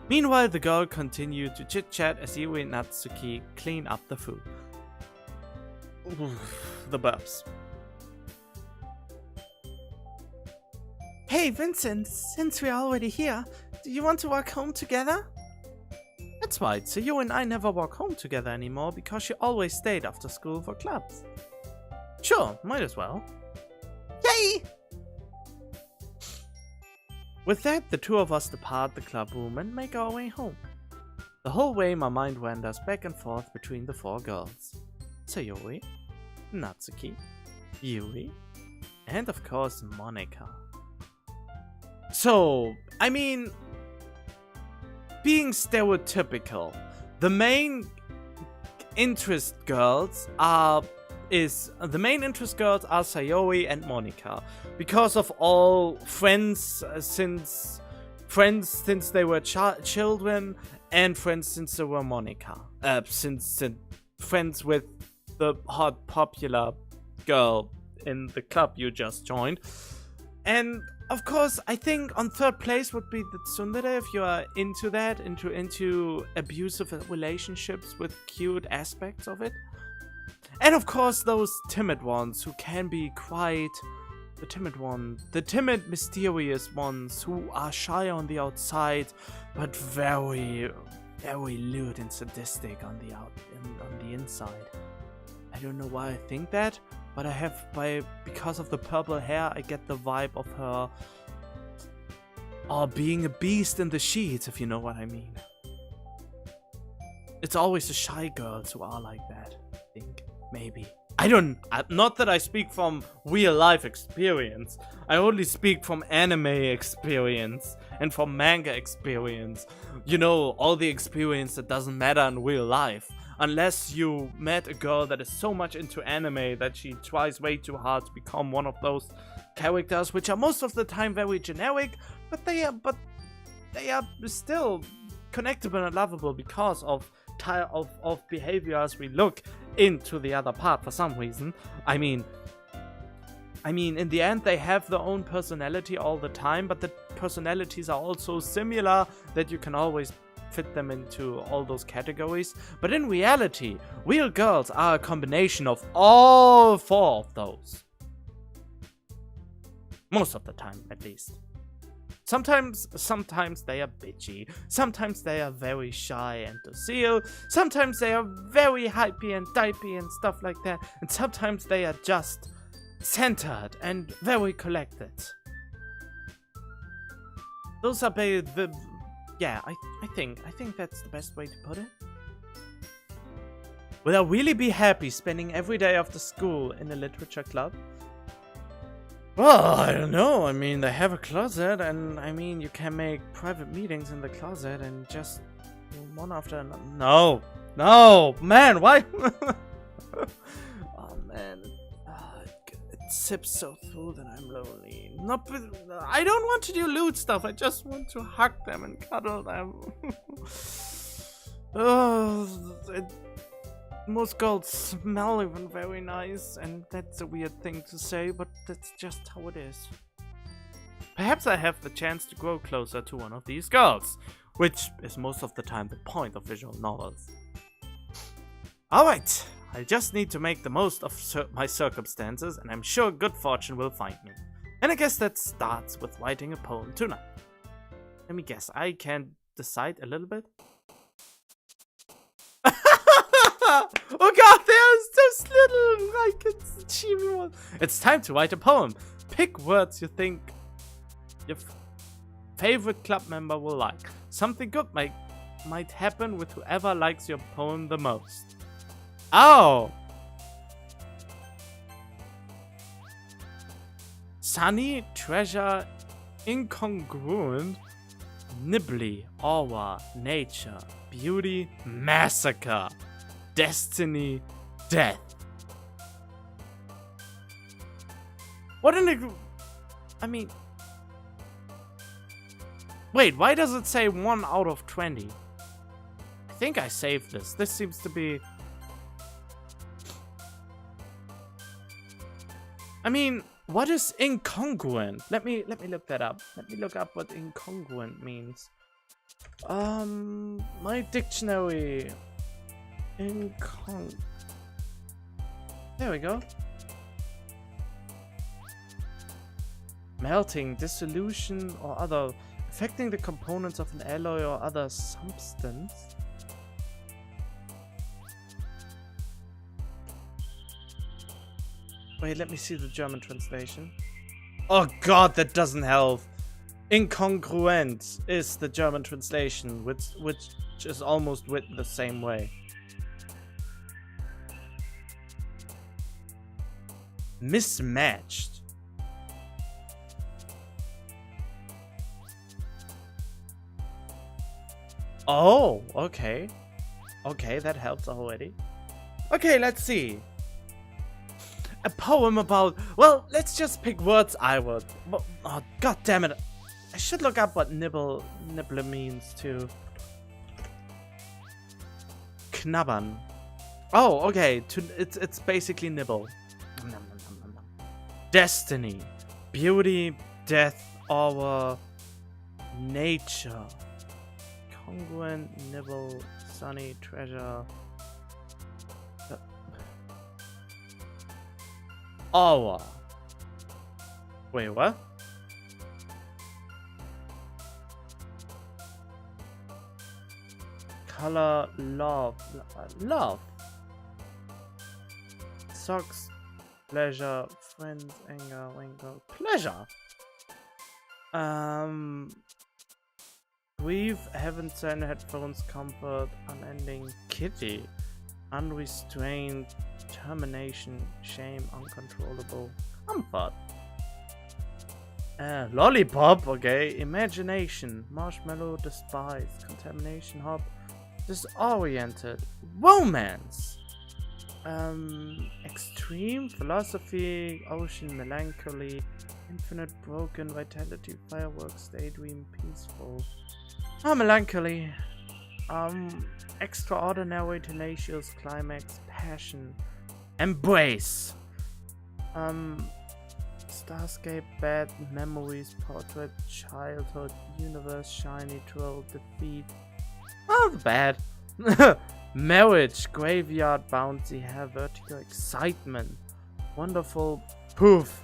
Meanwhile, the girl continued to chit-chat as Yuri and Natsuki clean up the food. Oof, the burps. Hey Vincent, since we're already here, do you want to walk home together? That's right, so you and I never walk home together anymore because you always stayed after school for clubs. Sure, might as well. Yay! With that, the two of us depart the club room and make our way home. The whole way my mind wanders back and forth between the four girls. Sayori, Natsuki, Yuri, and of course Monica. So, I mean, being stereotypical, the main interest girls are Sayori and Monica, because of all friends since they were children, and friends since they were Monica, since friends with the hot popular girl in the club you just joined. And Of course, I think on third place would be the tsundere if you are into that, into abusive relationships with cute aspects of it. And of course, those timid ones who can be quite the timid, mysterious ones who are shy on the outside, but very, very lewd and sadistic on the inside. I don't know why I think that, but because of the purple hair, I get the vibe of her being a beast in the sheets, if you know what I mean. It's always the shy girls who are like that, I think. Maybe. Not that I speak from real life experience. I only speak from anime experience and from manga experience. You know, all the experience that doesn't matter in real life. Unless you met a girl that is so much into anime that she tries way too hard to become one of those characters, which are most of the time very generic, but they are still connectable and lovable because of behavior as we look into the other part for some reason. I mean, in the end, they have their own personality all the time, but the personalities are also similar that you can always fit them into all those categories. But in reality, real girls are a combination of all four of those. Most of the time, at least. Sometimes they are bitchy, sometimes they are very shy and docile, sometimes they are very hypey and dipey and stuff like that, and sometimes they are just centered and very collected. Those are I think that's the best way to put it. Will I really be happy spending every day after school in a literature club? Well, I don't know. I mean, they have a closet, and I mean, you can make private meetings in the closet and just one after another. No, man, why? Oh man, it sips so through that I'm lonely. I don't want to do lewd stuff. I just want to hug them and cuddle them. Most girls smell even very nice, and that's a weird thing to say, but that's just how it is. Perhaps I have the chance to grow closer to one of these girls, which is most of the time the point of visual novels. Alright, I just need to make the most of my circumstances, and I'm sure good fortune will find me. And I guess that starts with writing a poem tonight. Let me guess, I can decide a little bit? Oh god, there's those little, like, it's cheesy one. It's time to write a poem. Pick words you think your favorite club member will like. Something good might happen with whoever likes your poem the most. Oh! Sunny, treasure, incongruent, nibbly, aura, nature, beauty, massacre. Destiny, death. What I mean... Wait, why does it say 1 out of 20? I think I saved this. This seems to be... I mean, what is incongruent? Let me look that up. Let me look up what incongruent means. My dictionary... There we go. Melting, dissolution, or other affecting the components of an alloy or other substance. Wait, let me see the German translation. Oh god, that doesn't help. Incongruent is the German translation, which is almost written the same way. Mismatched. Oh, okay. Okay, that helps already. Okay, let's see. A poem about... Well, let's just pick words I would... Oh, god damn it. I should look up what nibbler means too. Knabbern. Oh, okay. It's basically nibble. Destiny, beauty, death, our nature. Congruent, nibble, sunny, treasure. Our. Wait, what? Color, love. Love. Socks, pleasure, friends, anger, winkle, pleasure. Grief, heaven sent, headphones, comfort, unending, kitty, unrestrained, termination, shame, uncontrollable, comfort. Lollipop, okay, imagination, marshmallow, despise, contamination, hop, disoriented, romance, extreme, philosophy, ocean, melancholy, infinite, broken, vitality, fireworks, daydream, peaceful. Melancholy. Extraordinary, tenacious, climax, passion, embrace. Starscape, bad, memories, portrait, childhood, universe, shiny, troll, defeat. Oh, bad. Marriage, graveyard, bouncy, hair, vertigo, excitement, wonderful, poof,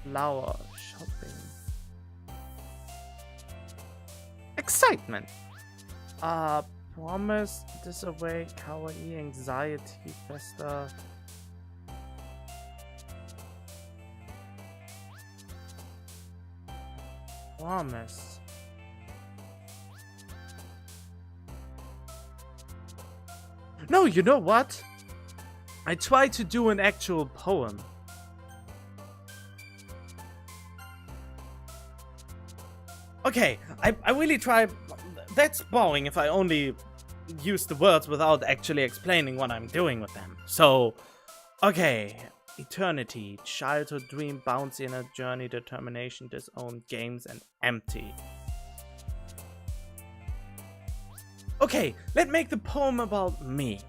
flower, shopping. Excitement. Promise, disarray, kawaii, anxiety, festa. Promise. No, you know what? I tried to do an actual poem. Okay, I really try. That's boring if I only use the words without actually explaining what I'm doing with them. So, okay. Eternity, childhood dream, bouncy in a journey, determination, disown, games, and empty. Okay, let's make the poem about me.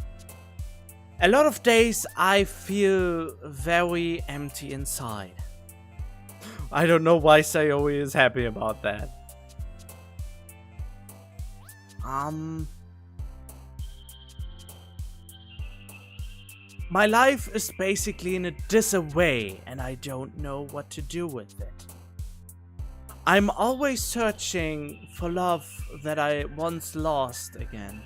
A lot of days I feel very empty inside. I don't know why Sayori is happy about that. My life is basically in a disarray and I don't know what to do with it. I'm always searching for love that I once lost again.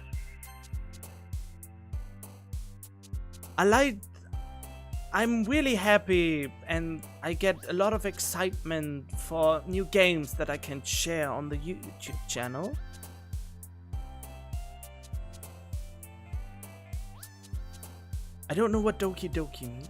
I'm really happy and I get a lot of excitement for new games that I can share on the YouTube channel. I don't know what Doki Doki means.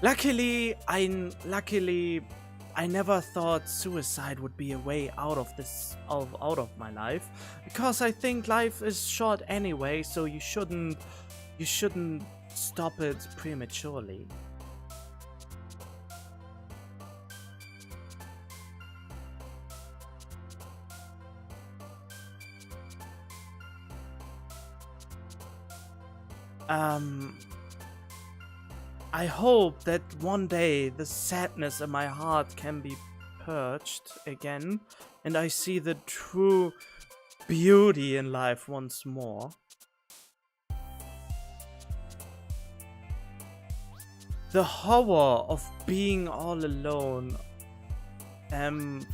Luckily, I never thought suicide would be a way out of my life, because I think life is short anyway, so you shouldn't stop it prematurely. I hope that one day the sadness in my heart can be purged again and I see the true beauty in life once more. The horror of being all alone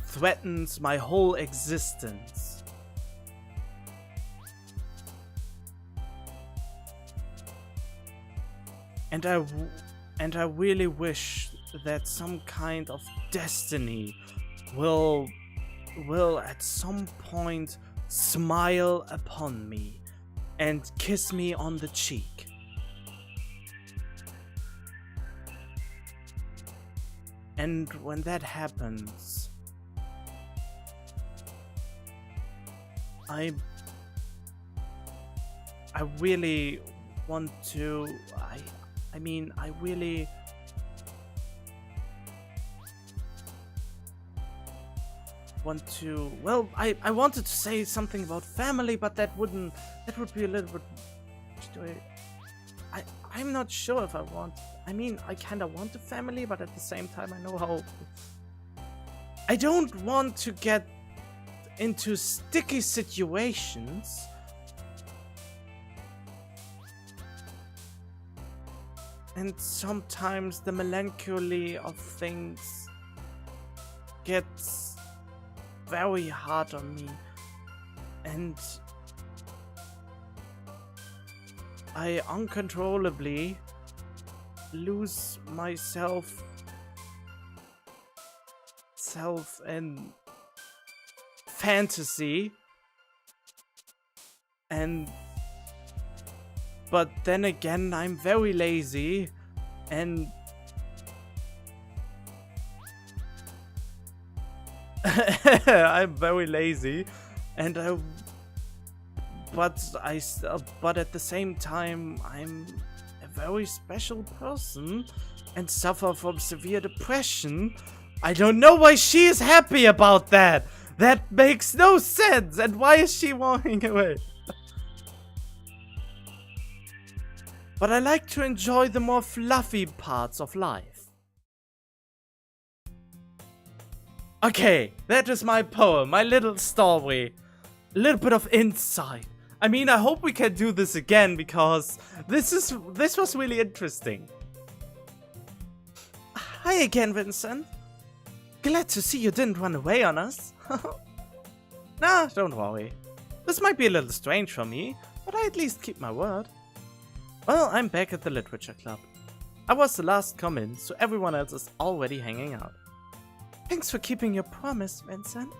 threatens my whole existence. And I really wish that some kind of destiny will at some point smile upon me and kiss me on the cheek. And when that happens, I really want to. I really want to. Well, I wanted to say something about family, but that would be a little bit. I'm not sure if I want... I mean, I kinda want a family, but at the same time I know how... I don't want to get into sticky situations. And sometimes the melancholy of things gets very hard on me. And I uncontrollably lose myself in fantasy, but then again I'm very lazy, and I'm very lazy, and but at the same time I'm a very special person and suffer from severe depression. I don't know why she is happy about that. That makes no sense. And why is she walking away? But I like to enjoy the more fluffy parts of life. Okay, that is my poem, my little story. A little bit of insight. I mean, I hope we can do this again, because this was really interesting. Hi again, Vincent. Glad to see you didn't run away on us. Nah, don't worry. This might be a little strange for me, but I at least keep my word. Well, I'm back at the literature club. I was the last come in, so everyone else is already hanging out. Thanks for keeping your promise, Vincent.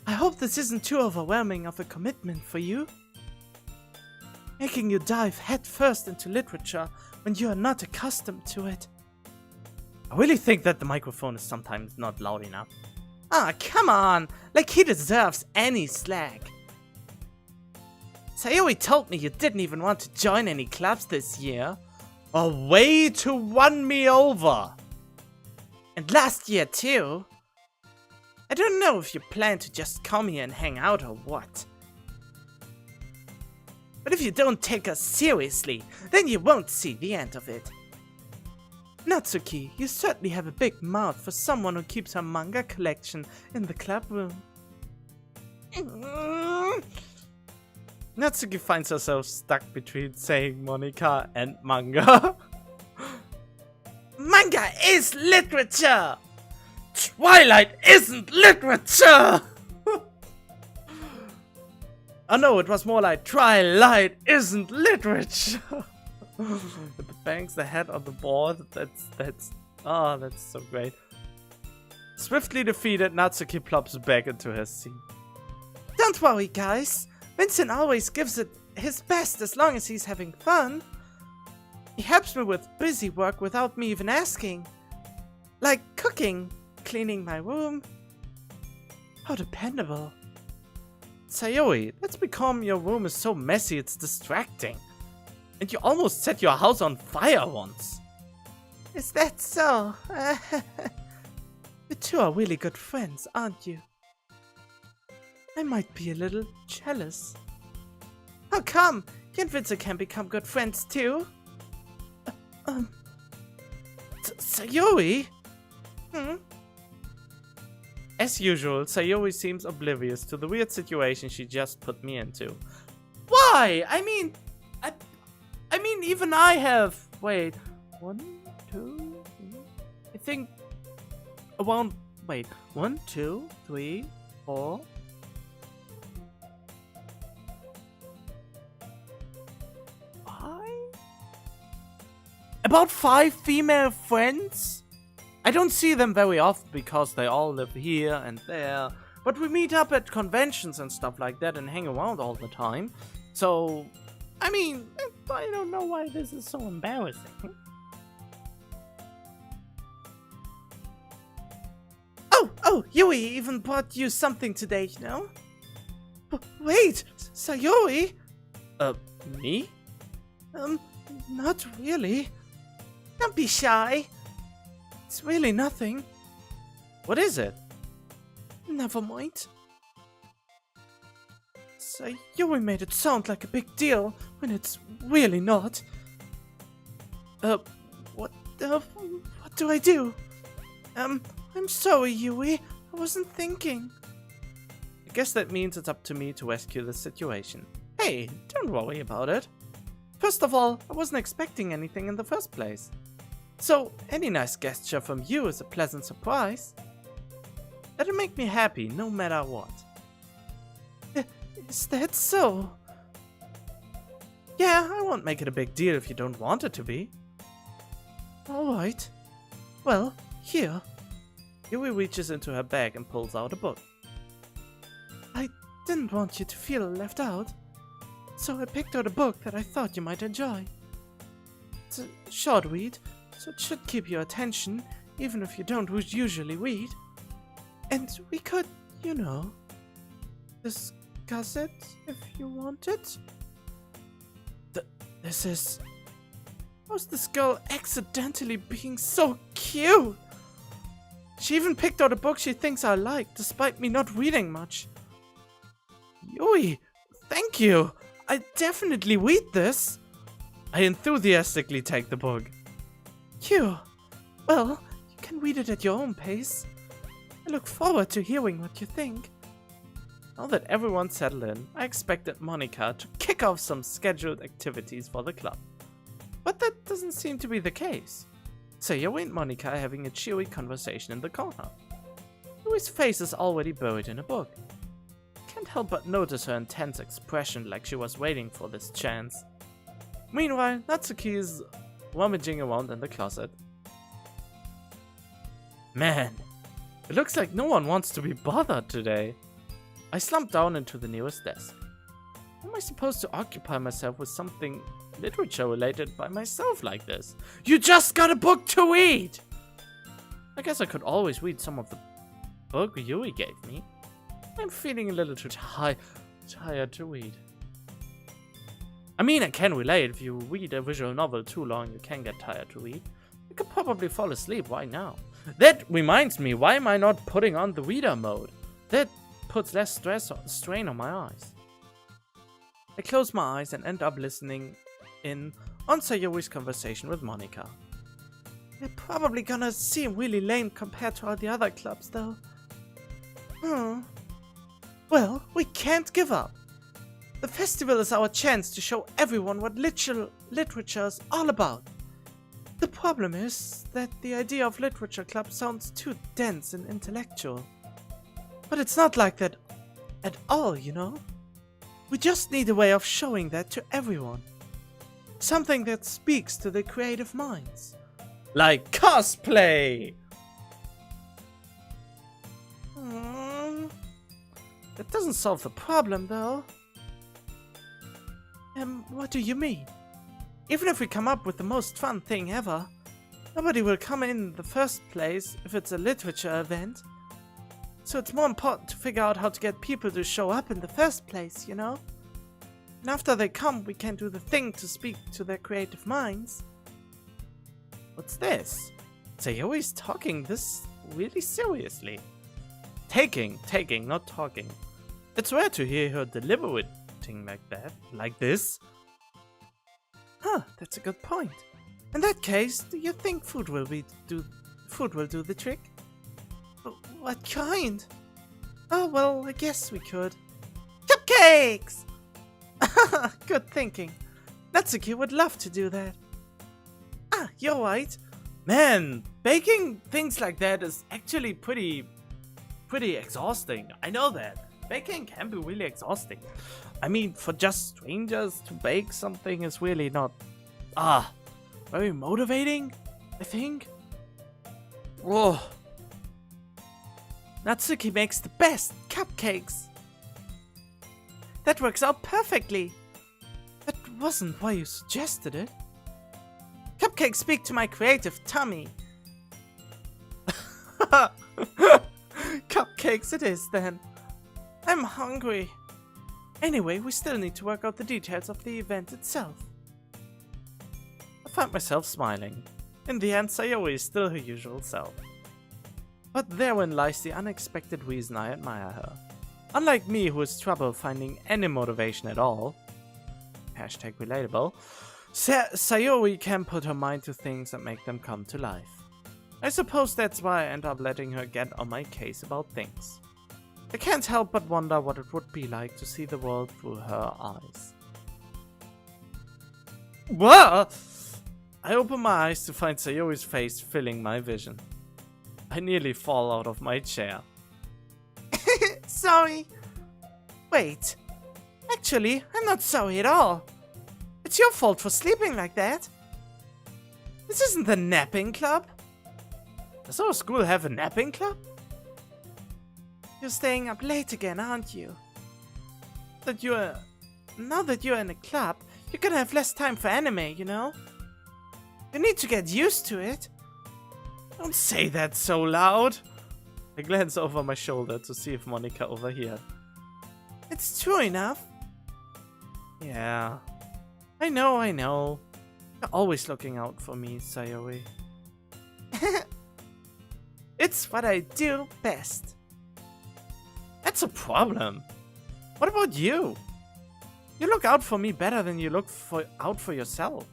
I hope this isn't too overwhelming of a commitment for you. Making you dive headfirst into literature when you are not accustomed to it. I really think that the microphone is sometimes not loud enough. Ah, come on! Like he deserves any slack. Sayori told me you didn't even want to join any clubs this year. A way to won me over! And last year too. I don't know if you plan to just come here and hang out or what. But if you don't take us seriously, then you won't see the end of it. Natsuki, you certainly have a big mouth for someone who keeps her manga collection in the club room. Natsuki finds herself stuck between saying Monica and manga. Manga is literature! Twilight isn't literature! Oh no, it was more like Twilight isn't literature! It bangs the head on the board. That's so great. Swiftly defeated, Natsuki plops back into her seat. Don't worry, guys. Vincent always gives it his best as long as he's having fun. He helps me with busy work without me even asking. Like cooking, cleaning my room. How dependable. Sayori, that's because your room is so messy it's distracting. And you almost set your house on fire once. Is that so? You two are really good friends, aren't you? I might be a little jealous. How come? You and Vincent can become good friends too? Sayori? As usual, Sayori seems oblivious to the weird situation she just put me into. Why? I mean, even I have... Wait. 1, 2, 3... I think... around... Wait. 1, 2, 3, 4... 5? About 5 female friends? I don't see them very often because they all live here and there. But we meet up at conventions and stuff like that and hang around all the time. So... I mean, I don't know why this is so embarrassing. Oh, Yui even brought you something today, you know? Wait, Sayori? Me? Not really. Don't be shy. It's really nothing. What is it? Never mind. Sayori made it sound like a big deal when it's really not. What do I do? I'm sorry, Yui. I wasn't thinking. I guess that means it's up to me to rescue the situation. Hey, don't worry about it. First of all, I wasn't expecting anything in the first place. So, any nice gesture from you is a pleasant surprise. That'll make me happy, no matter what. Is that so? Yeah, I won't make it a big deal if you don't want it to be. Alright. Well, here. Yui reaches into her bag and pulls out a book. I didn't want you to feel left out, so I picked out a book that I thought you might enjoy. It's a short read, so it should keep your attention, even if you don't usually read. And we could, you know, discuss it if you wanted. This is... How's this girl accidentally being so cute? She even picked out a book she thinks I like, despite me not reading much. Yui, thank you! I definitely read this! I enthusiastically take the book. Phew. Well, you can read it at your own pace. I look forward to hearing what you think. Now that everyone's settled in, I expected Monika to kick off some scheduled activities for the club. But that doesn't seem to be the case. So Yui and Monika are having a cheery conversation in the corner. Yui's face is already buried in a book. Can't help but notice her intense expression, like she was waiting for this chance. Meanwhile, Natsuki is rummaging around in the closet. Man, it looks like no one wants to be bothered today. I slump down into the nearest desk. How am I supposed to occupy myself with something literature related by myself like this? You just got a book to read! I guess I could always read some of the book Yui gave me. I'm feeling a little too tired to read. I mean, I can relate. If you read a visual novel too long, you can get tired to read. I could probably fall asleep right now. That reminds me, why am I not putting on the reader mode? That puts less strain on my eyes. I close my eyes and end up listening in on Sayori's conversation with Monika. They're probably gonna seem really lame compared to all the other clubs, though. Well, we can't give up. The festival is our chance to show everyone what literature is all about. The problem is that the idea of literature club sounds too dense and intellectual. But it's not like that at all, you know? We just need a way of showing that to everyone. Something that speaks to the creative minds. Like cosplay! That doesn't solve the problem, though. What do you mean? Even if we come up with the most fun thing ever, nobody will come in the first place if it's a literature event. So it's more important to figure out how to get people to show up in the first place, you know? And after they come, we can do the thing to speak to their creative minds. What's this? Sayori's talking this really seriously. Taking, not talking. It's rare to hear her deliberating like that, like this. Huh, that's a good point. In that case, do you think food will do the trick? What kind? Oh, well, I guess we could. Cupcakes! Good thinking. Natsuki would love to do that. Ah, you're right. Man, baking things like that is actually pretty exhausting. I know that. Baking can be really exhausting. I mean, for just strangers to bake something is really not, very motivating, I think. Whoa. Natsuki makes the best cupcakes. That works out perfectly. That wasn't why you suggested it. Cupcakes speak to my creative tummy. Cupcakes it is then. I'm hungry. Anyway, we still need to work out the details of the event itself. I find myself smiling. In the end, Sayori is still her usual self. But therein lies the unexpected reason I admire her. Unlike me, who has trouble finding any motivation at all, #relatable, Sayori can put her mind to things and make them come to life. I suppose that's why I end up letting her get on my case about things. I can't help but wonder what it would be like to see the world through her eyes. Whoa! I open my eyes to find Sayori's face filling my vision. I nearly fall out of my chair. Sorry. Wait. Actually, I'm not sorry at all. It's your fault for sleeping like that. This isn't the napping club. Does our school have a napping club? You're staying up late again, aren't you? Now that you're in a club, you're gonna have less time for anime, you know? You need to get used to it. Don't say that so loud. I glance over my shoulder to see if Monika overheard. It's true enough. Yeah. I know. You're always looking out for me, Sayori. It's what I do best. That's a problem. What about you? You look out for me better than you look out for yourself.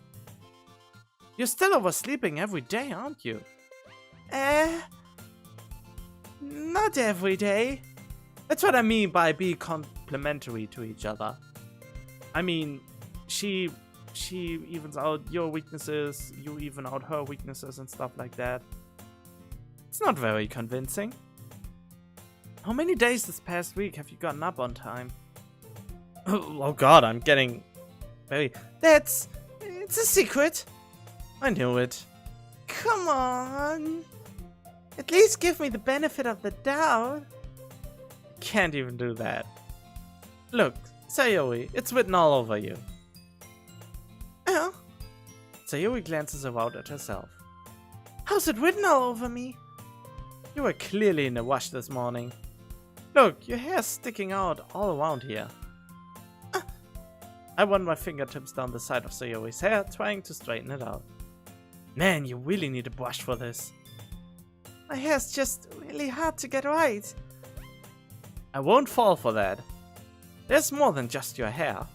You're still oversleeping every day, aren't you? Not every day. That's what I mean by be complementary to each other. I mean, she evens out your weaknesses, you even out her weaknesses and stuff like that. It's not very convincing. How many days this past week have you gotten up on time? Oh god, I'm getting very... It's a secret. I knew it. Come on. At least give me the benefit of the doubt. Can't even do that. Look, Sayori, it's written all over you. Oh? Sayori glances around at herself. How's it written all over me? You were clearly in a rush this morning. Look, your hair's sticking out all around here. I run my fingertips down the side of Sayori's hair, trying to straighten it out. Man, you really need a brush for this. My hair's just really hard to get right. I won't fall for that. There's more than just your hair.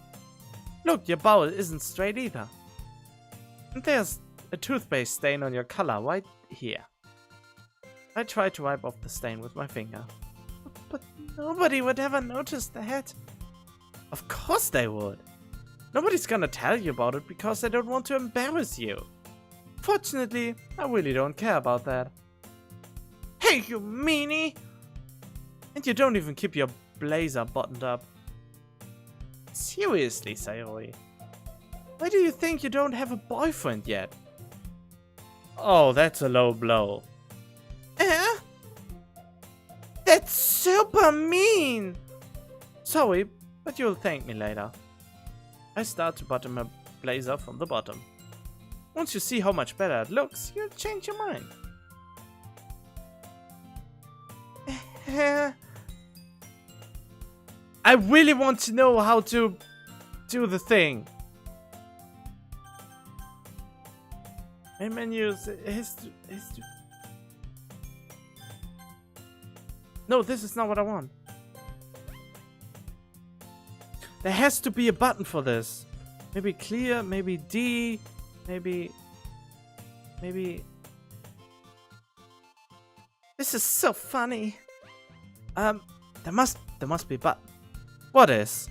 Look, your bowl isn't straight either. And there's a toothpaste stain on your collar right here. I try to wipe off the stain with my finger. But nobody would ever notice that. Of course they would. Nobody's gonna tell you about it because they don't want to embarrass you. Fortunately, I really don't care about that. Hey, you meanie! And you don't even keep your blazer buttoned up. Seriously, Sayori. Why do you think you don't have a boyfriend yet? Oh, that's a low blow. That's super mean! Sorry, but you'll thank me later. I start to button my blazer from the bottom. Once you see how much better it looks, you'll change your mind. I really want to know how to do the thing. Main menus, No, this is not what I want. There has to be a button for this. Maybe clear, maybe D, maybe... This is so funny. There must be a button. What is?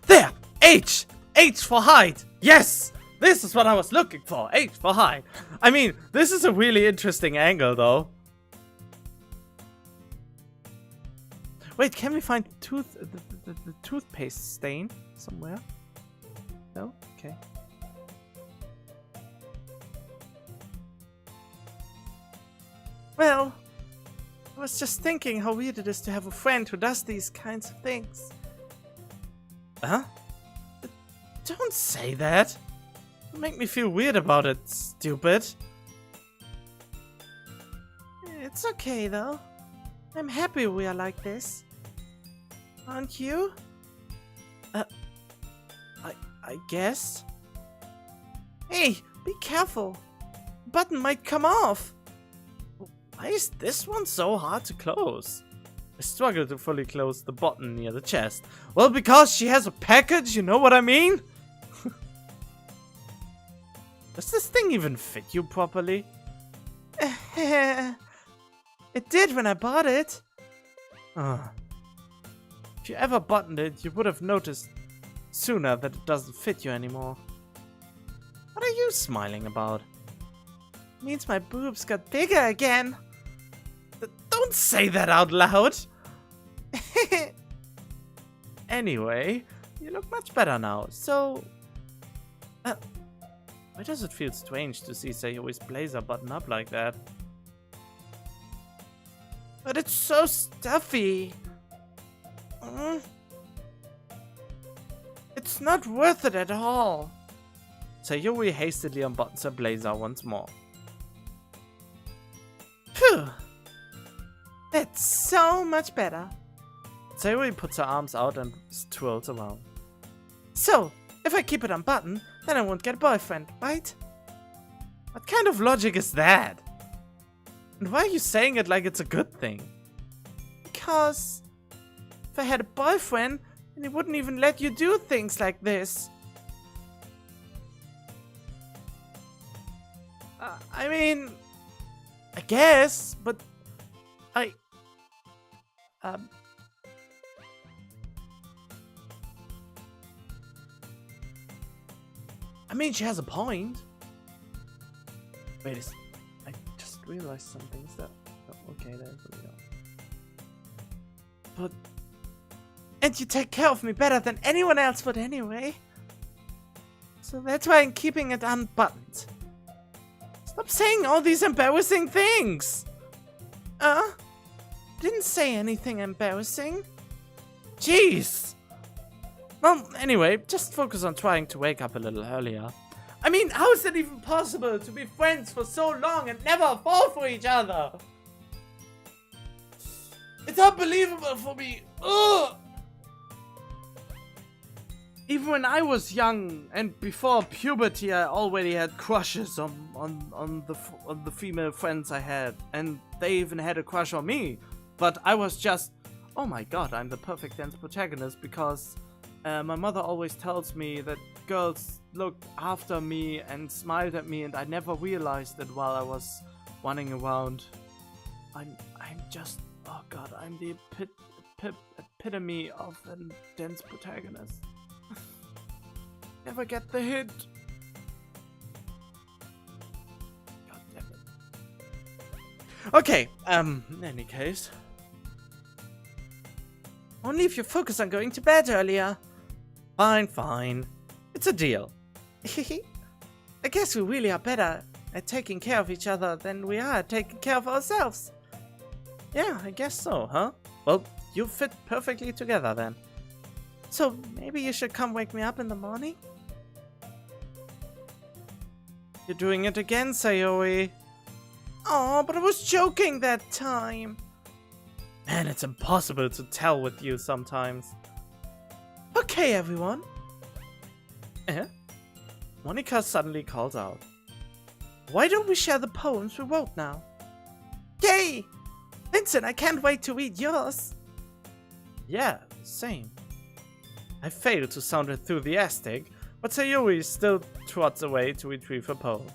There! H! H for hide! Yes! This is what I was looking for. H for hide. I mean, this is a really interesting angle, though. Wait, can we find the toothpaste stain somewhere? No? Okay. Well, I was just thinking how weird it is to have a friend who does these kinds of things. Huh? Don't say that. You make me feel weird about it, stupid. It's okay, though. I'm happy we are like this. Aren't you? I guess. Hey, be careful. The button might come off. Why is this one so hard to close? I struggle to fully close the button near the chest. Well, because she has a package, you know what I mean? Does this thing even fit you properly? It did when I bought it. Ah. If you ever buttoned it, you would have noticed sooner that it doesn't fit you anymore. What are you smiling about? Means my boobs got bigger again. Don't say that out loud! Anyway, you look much better now, so... why does it feel strange to see Sayori's blazer button up like that? But it's so stuffy. It's not worth it at all. Sayori hastily unbuttons her blazer once more. Phew. That's so much better. Sayori puts her arms out and twirls around. So, if I keep it unbuttoned, then I won't get a boyfriend, right? What kind of logic is that? And why are you saying it like it's a good thing? Because if I had a boyfriend, then he wouldn't even let you do things like this. I mean, I guess, but I mean, she has a point. Wait, I just realized something. Is that... Oh, okay, there we go. But... And you take care of me better than anyone else would anyway. So that's why I'm keeping it unbuttoned. Stop saying all these embarrassing things! Didn't say anything embarrassing. Jeez! Well, anyway, just focus on trying to wake up a little earlier. I mean, how is it even possible to be friends for so long and never fall for each other? It's unbelievable for me. Ugh! Even when I was young and before puberty, I already had crushes on the female friends I had, and they even had a crush on me. But I was just, oh my god, I'm the perfect dance protagonist because my mother always tells me that girls looked after me and smiled at me, and I never realized it while I was running around. I'm just, oh god, I'm the epitome of a dance protagonist. Never get the hint. God damn it. Okay, in any case. Only if you focus on going to bed earlier. Fine. It's a deal. I guess we really are better at taking care of each other than we are at taking care of ourselves. Yeah, I guess so, huh? Well, you fit perfectly together then. So maybe you should come wake me up in the morning? You're doing it again, Sayori. Oh, but I was joking that time. Man, it's impossible to tell with you sometimes. Okay, everyone. Monika suddenly calls out. Why don't we share the poems we wrote now? Yay! Vincent, I can't wait to read yours. Yeah, same. I failed to sound enthusiastic, but Sayori still trots away to retrieve a poem.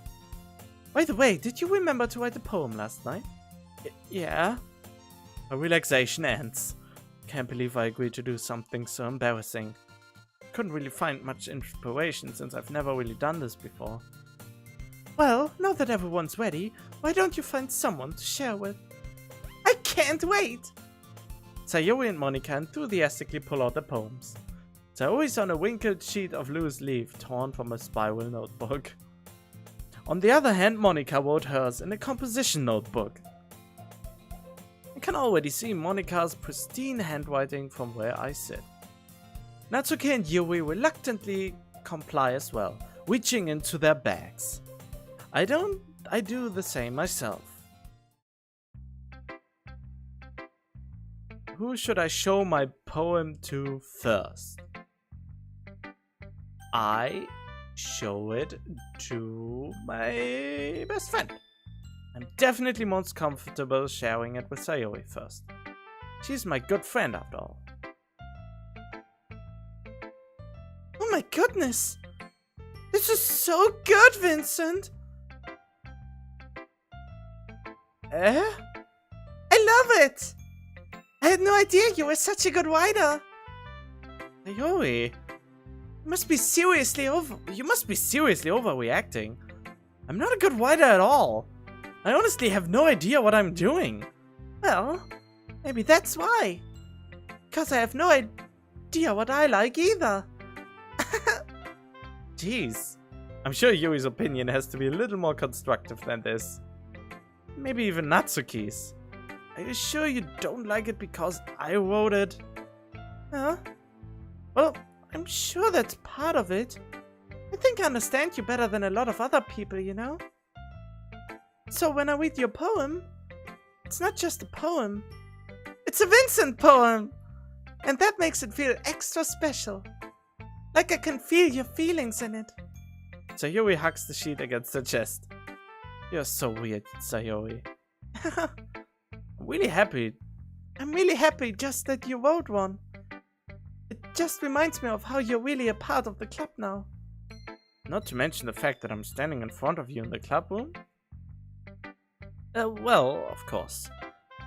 By the way, did you remember to write a poem last night? Yeah. My relaxation ends. Can't believe I agreed to do something so embarrassing. Couldn't really find much inspiration since I've never really done this before. Well, now that everyone's ready, why don't you find someone to share with? I can't wait! Sayori and Monika enthusiastically pull out the poems. Sayori's on a wrinkled sheet of loose leaf torn from a spiral notebook. On the other hand, Monika wrote hers in a composition notebook. I can already see Monika's pristine handwriting from where I sit. Natsuki and Yuri reluctantly comply as well, reaching into their bags. I do the same myself. Who should I show my poem to first? I show it to my best friend. I'm definitely most comfortable sharing it with Sayori first. She's my good friend after all. Oh my goodness! This is so good, Vincent. I love it. I had no idea you were such a good writer. Sayori, you must be seriously overreacting. I'm not a good writer at all. I honestly have no idea what I'm doing. Well, maybe that's why. Because I have no idea what I like either. Jeez. I'm sure Yui's opinion has to be a little more constructive than this. Maybe even Natsuki's. Are you sure you don't like it because I wrote it? Huh? Well, I'm sure that's part of it. I think I understand you better than a lot of other people, you know? So when I read your poem, it's not just a poem. It's a Vincent poem! And that makes it feel extra special. Like I can feel your feelings in it. Sayori hugs the sheet against her chest. You're so weird, Sayori. I'm really happy just that you wrote one. It just reminds me of how you're really a part of the club now. Not to mention the fact that I'm standing in front of you in the club room. Well, of course.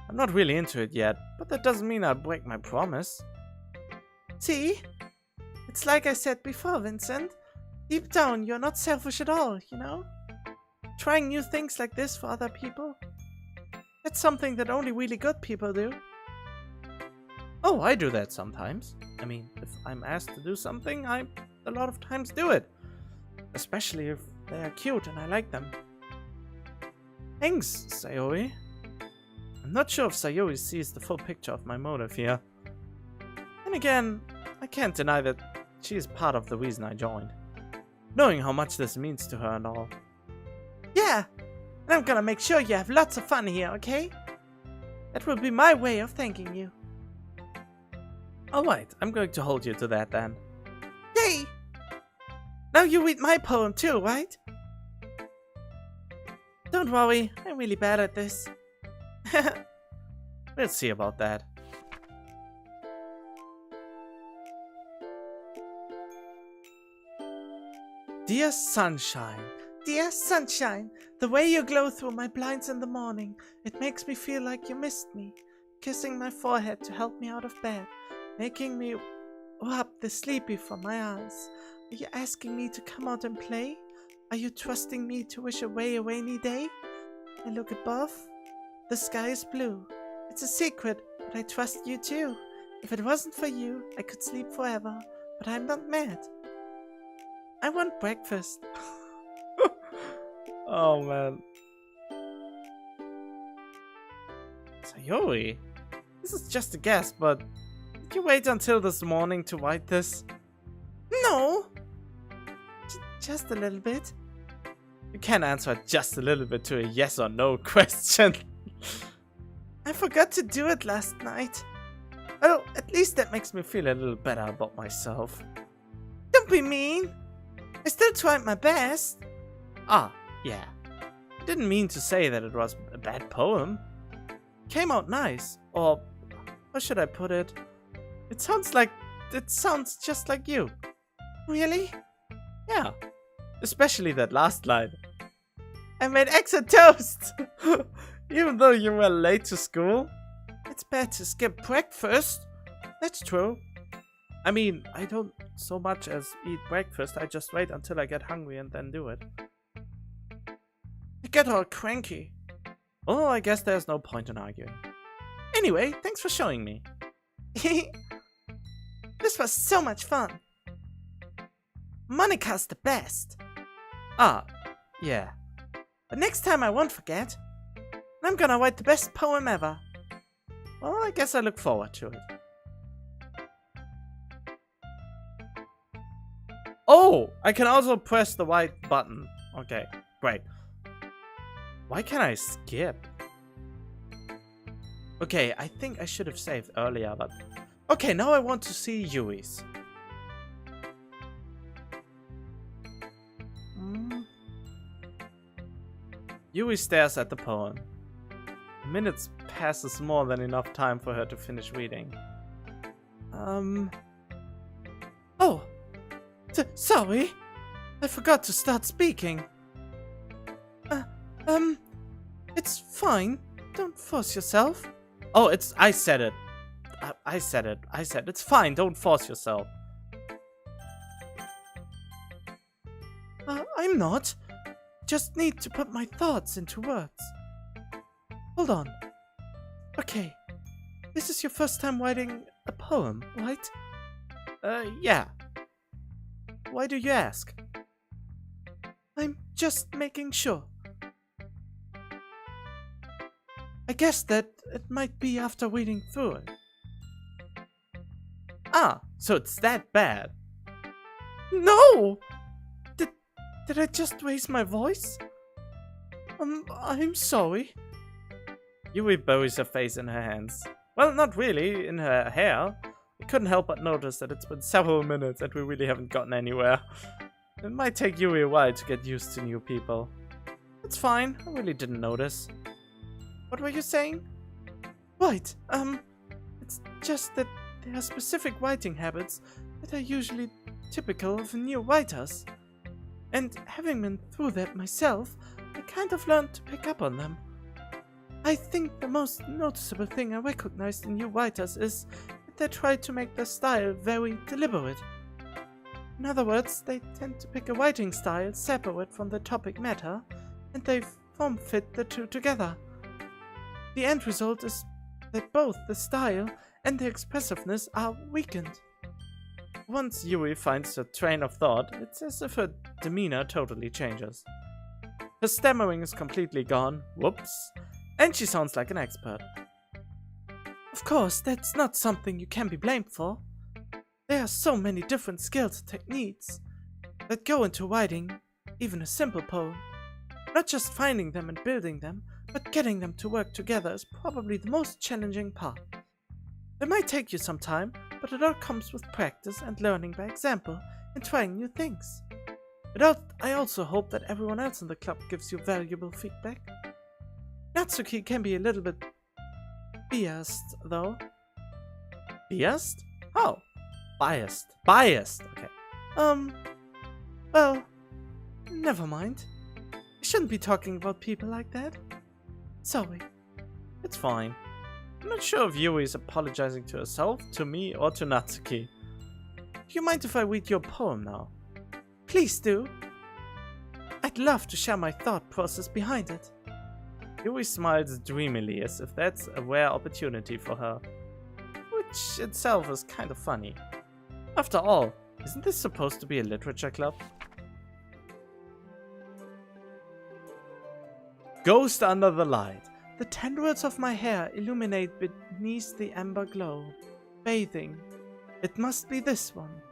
I'm not really into it yet, but that doesn't mean I'll break my promise. See? It's like I said before, Vincent. Deep down, you're not selfish at all, you know? Trying new things like this for other people. That's something that only really good people do. Oh, I do that sometimes. I mean, if I'm asked to do something, I a lot of times do it. Especially if they are cute and I like them. Thanks, Sayori. I'm not sure if Sayori sees the full picture of my motive here. And again, I can't deny that she is part of the reason I joined. Knowing how much this means to her and all. Yeah, and I'm gonna make sure you have lots of fun here, okay? That will be my way of thanking you. Alright, I'm going to hold you to that then. Yay! Now you read my poem too, right? Don't worry, I'm really bad at this. We'll see about that. Dear sunshine, the way you glow through my blinds in the morning, it makes me feel like you missed me. Kissing my forehead to help me out of bed, making me rub the sleepy from my eyes. Are you asking me to come out and play? Are you trusting me to wish away a rainy day? I look above. The sky is blue. It's a secret, but I trust you too. If it wasn't for you, I could sleep forever, but I'm not mad. I want breakfast. Oh man. Sayori, this is just a guess, but did you wait until this morning to write this? No. Just a little bit. You can't answer just a little bit to a yes or no question. I forgot to do it last night. Well, at least that makes me feel a little better about myself. Don't be mean. I still tried my best. Ah, yeah. I didn't mean to say that it was a bad poem. Came out nice. Or, how should I put it? It sounds just like you. Really? Yeah. Especially that last line. I made eggs and toast. Even though you were late to school? It's bad to skip breakfast. That's true. I mean, I don't so much as eat breakfast. I just wait until I get hungry and then do it. I get all cranky. Oh, I guess there's no point in arguing. Anyway, thanks for showing me. This was so much fun. Monika's the best. Ah, yeah. But next time I won't forget. I'm gonna write the best poem ever. Well, I guess I look forward to it. Oh, I can also press the white button. Okay, great. Why can't I skip? Okay, I think I should have saved earlier, but... Okay, now I want to see Yui's. Yui stares at the poem. Minutes passes more than enough time for her to finish reading. Oh! Sorry! I forgot to start speaking. It's fine. Don't force yourself. Oh, I said it. I said it. I said it's fine. Don't force yourself. I'm not. Just need to put my thoughts into words. Hold on. Okay. This is your first time writing a poem, right? Yeah. Why do you ask? I'm just making sure. I guess that it might be after reading through it. Ah, so it's that bad. No! Did I just raise my voice? I'm sorry. Yui buries her face in her hands. Well, not really, in her hair. I couldn't help but notice that it's been several minutes and we really haven't gotten anywhere. It might take Yui a while to get used to new people. It's fine, I really didn't notice. What were you saying? Right, it's just that there are specific writing habits that are usually typical of new writers. And having been through that myself, I kind of learned to pick up on them. I think the most noticeable thing I recognized in new writers is that they try to make their style very deliberate. In other words, they tend to pick a writing style separate from the topic matter, and they form fit the two together. The end result is that both the style and the expressiveness are weakened. Once Yui finds her train of thought, it's as if her demeanor totally changes. Her stammering is completely gone, whoops, and she sounds like an expert. Of course, that's not something you can be blamed for. There are so many different skills and techniques that go into writing even a simple poem. Not just finding them and building them, but getting them to work together is probably the most challenging part. It might take you some time, but it all comes with practice and learning by example and trying new things. I also hope that everyone else in the club gives you valuable feedback. Natsuki can be a little bit biased, though. Biased? Oh, biased. Biased, okay. Well, never mind. I shouldn't be talking about people like that. Sorry. It's fine. I'm not sure if Yui is apologizing to herself, to me, or to Natsuki. Do you mind if I read your poem now? Please do. I'd love to share my thought process behind it. Yui smiles dreamily as if that's a rare opportunity for her, which itself is kind of funny. After all, isn't this supposed to be a literature club? Ghost under the light. The tendrils of my hair illuminate beneath the amber glow. Bathing. It must be this one.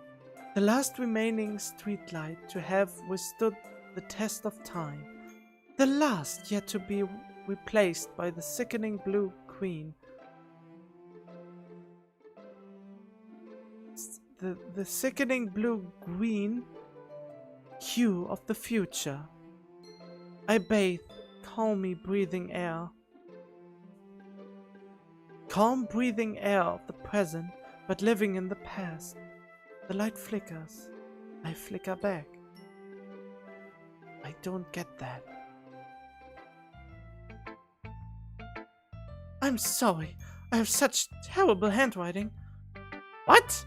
The last remaining streetlight to have withstood the test of time. The last yet to be replaced by the sickening blue queen. The sickening blue-green hue of the future. I bathe calmly breathing air. Calm breathing air of the present, but living in the past. The light flickers. I flicker back. I don't get that. I'm sorry. I have such terrible handwriting. What?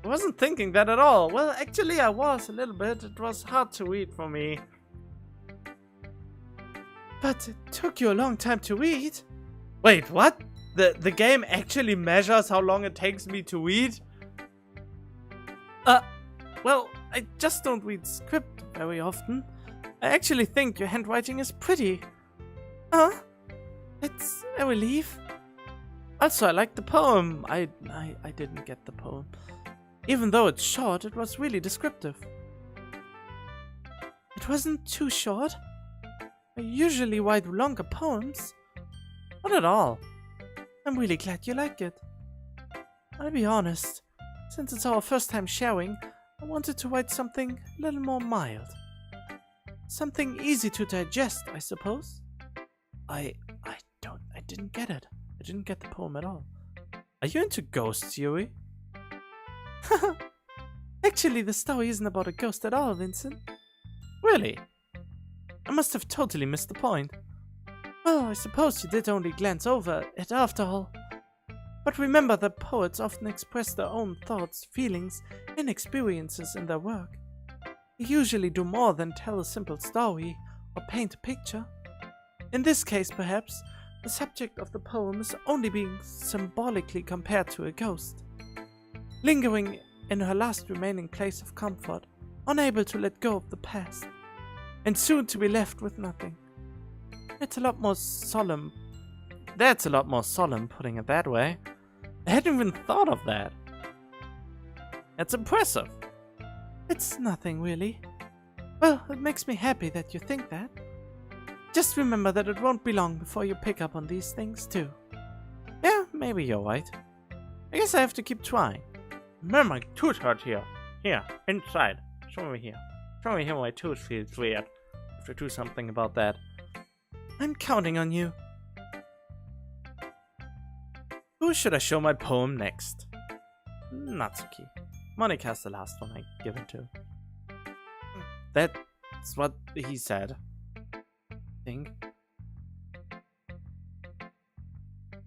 I wasn't thinking that at all. Well, actually I was a little bit. It was hard to read for me. But it took you a long time to read. Wait, what? The game actually measures how long it takes me to read? Well, I just don't read script very often. I actually think your handwriting is pretty. It's a relief. Also, I like the poem. I didn't get the poem. Even though it's short, it was really descriptive. It wasn't too short. I usually write longer poems. Not at all. I'm really glad you like it. I'll be honest. Since it's our first time sharing, I wanted to write something a little more mild. Something easy to digest, I suppose. I didn't get it. I didn't get the poem at all. Are you into ghosts, Yui? Actually, the story isn't about a ghost at all, Vincent. Really? I must have totally missed the point. Well, I suppose you did only glance over it after all. But remember that poets often express their own thoughts, feelings, and experiences in their work. They usually do more than tell a simple story or paint a picture. In this case, perhaps, the subject of the poem is only being symbolically compared to a ghost, lingering in her last remaining place of comfort, unable to let go of the past, and soon to be left with nothing. It's a lot more solemn. That's a lot more solemn, putting it that way. I hadn't even thought of that. That's impressive. It's nothing, really. Well, it makes me happy that you think that. Just remember that it won't be long before you pick up on these things, too. Yeah, maybe you're right. I guess I have to keep trying. Man, my tooth hurt here. Here, inside. Show me here. Show me here my tooth feels weird. I have to do something about that. I'm counting on you. Who should I show my poem next? Natsuki. Monika's the last one I give it to. That's what he said. I think.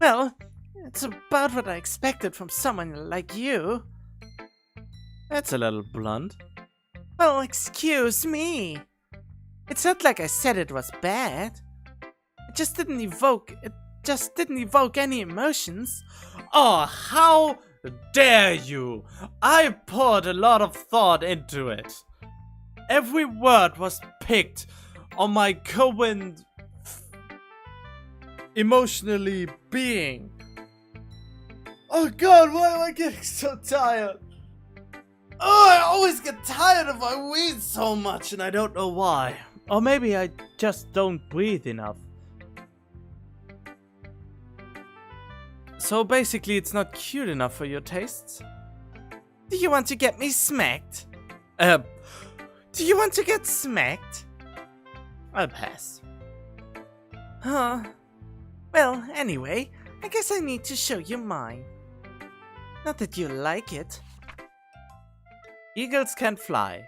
Well, it's about what I expected from someone like you. That's a little blunt. Well, excuse me. It's not like I said it was bad. It just didn't evoke any emotions. Oh, how dare you! I poured a lot of thought into it. Every word was picked on my current emotionally being. Oh god, why am I getting so tired? Oh, I always get tired if I read so much and I don't know why. Or maybe I just don't breathe enough. So basically it's not cute enough for your tastes? Do you want to get me smacked? Do you want to get smacked? I'll pass. Huh. Well, anyway, I guess I need to show you mine. Not that you like it. Eagles can fly.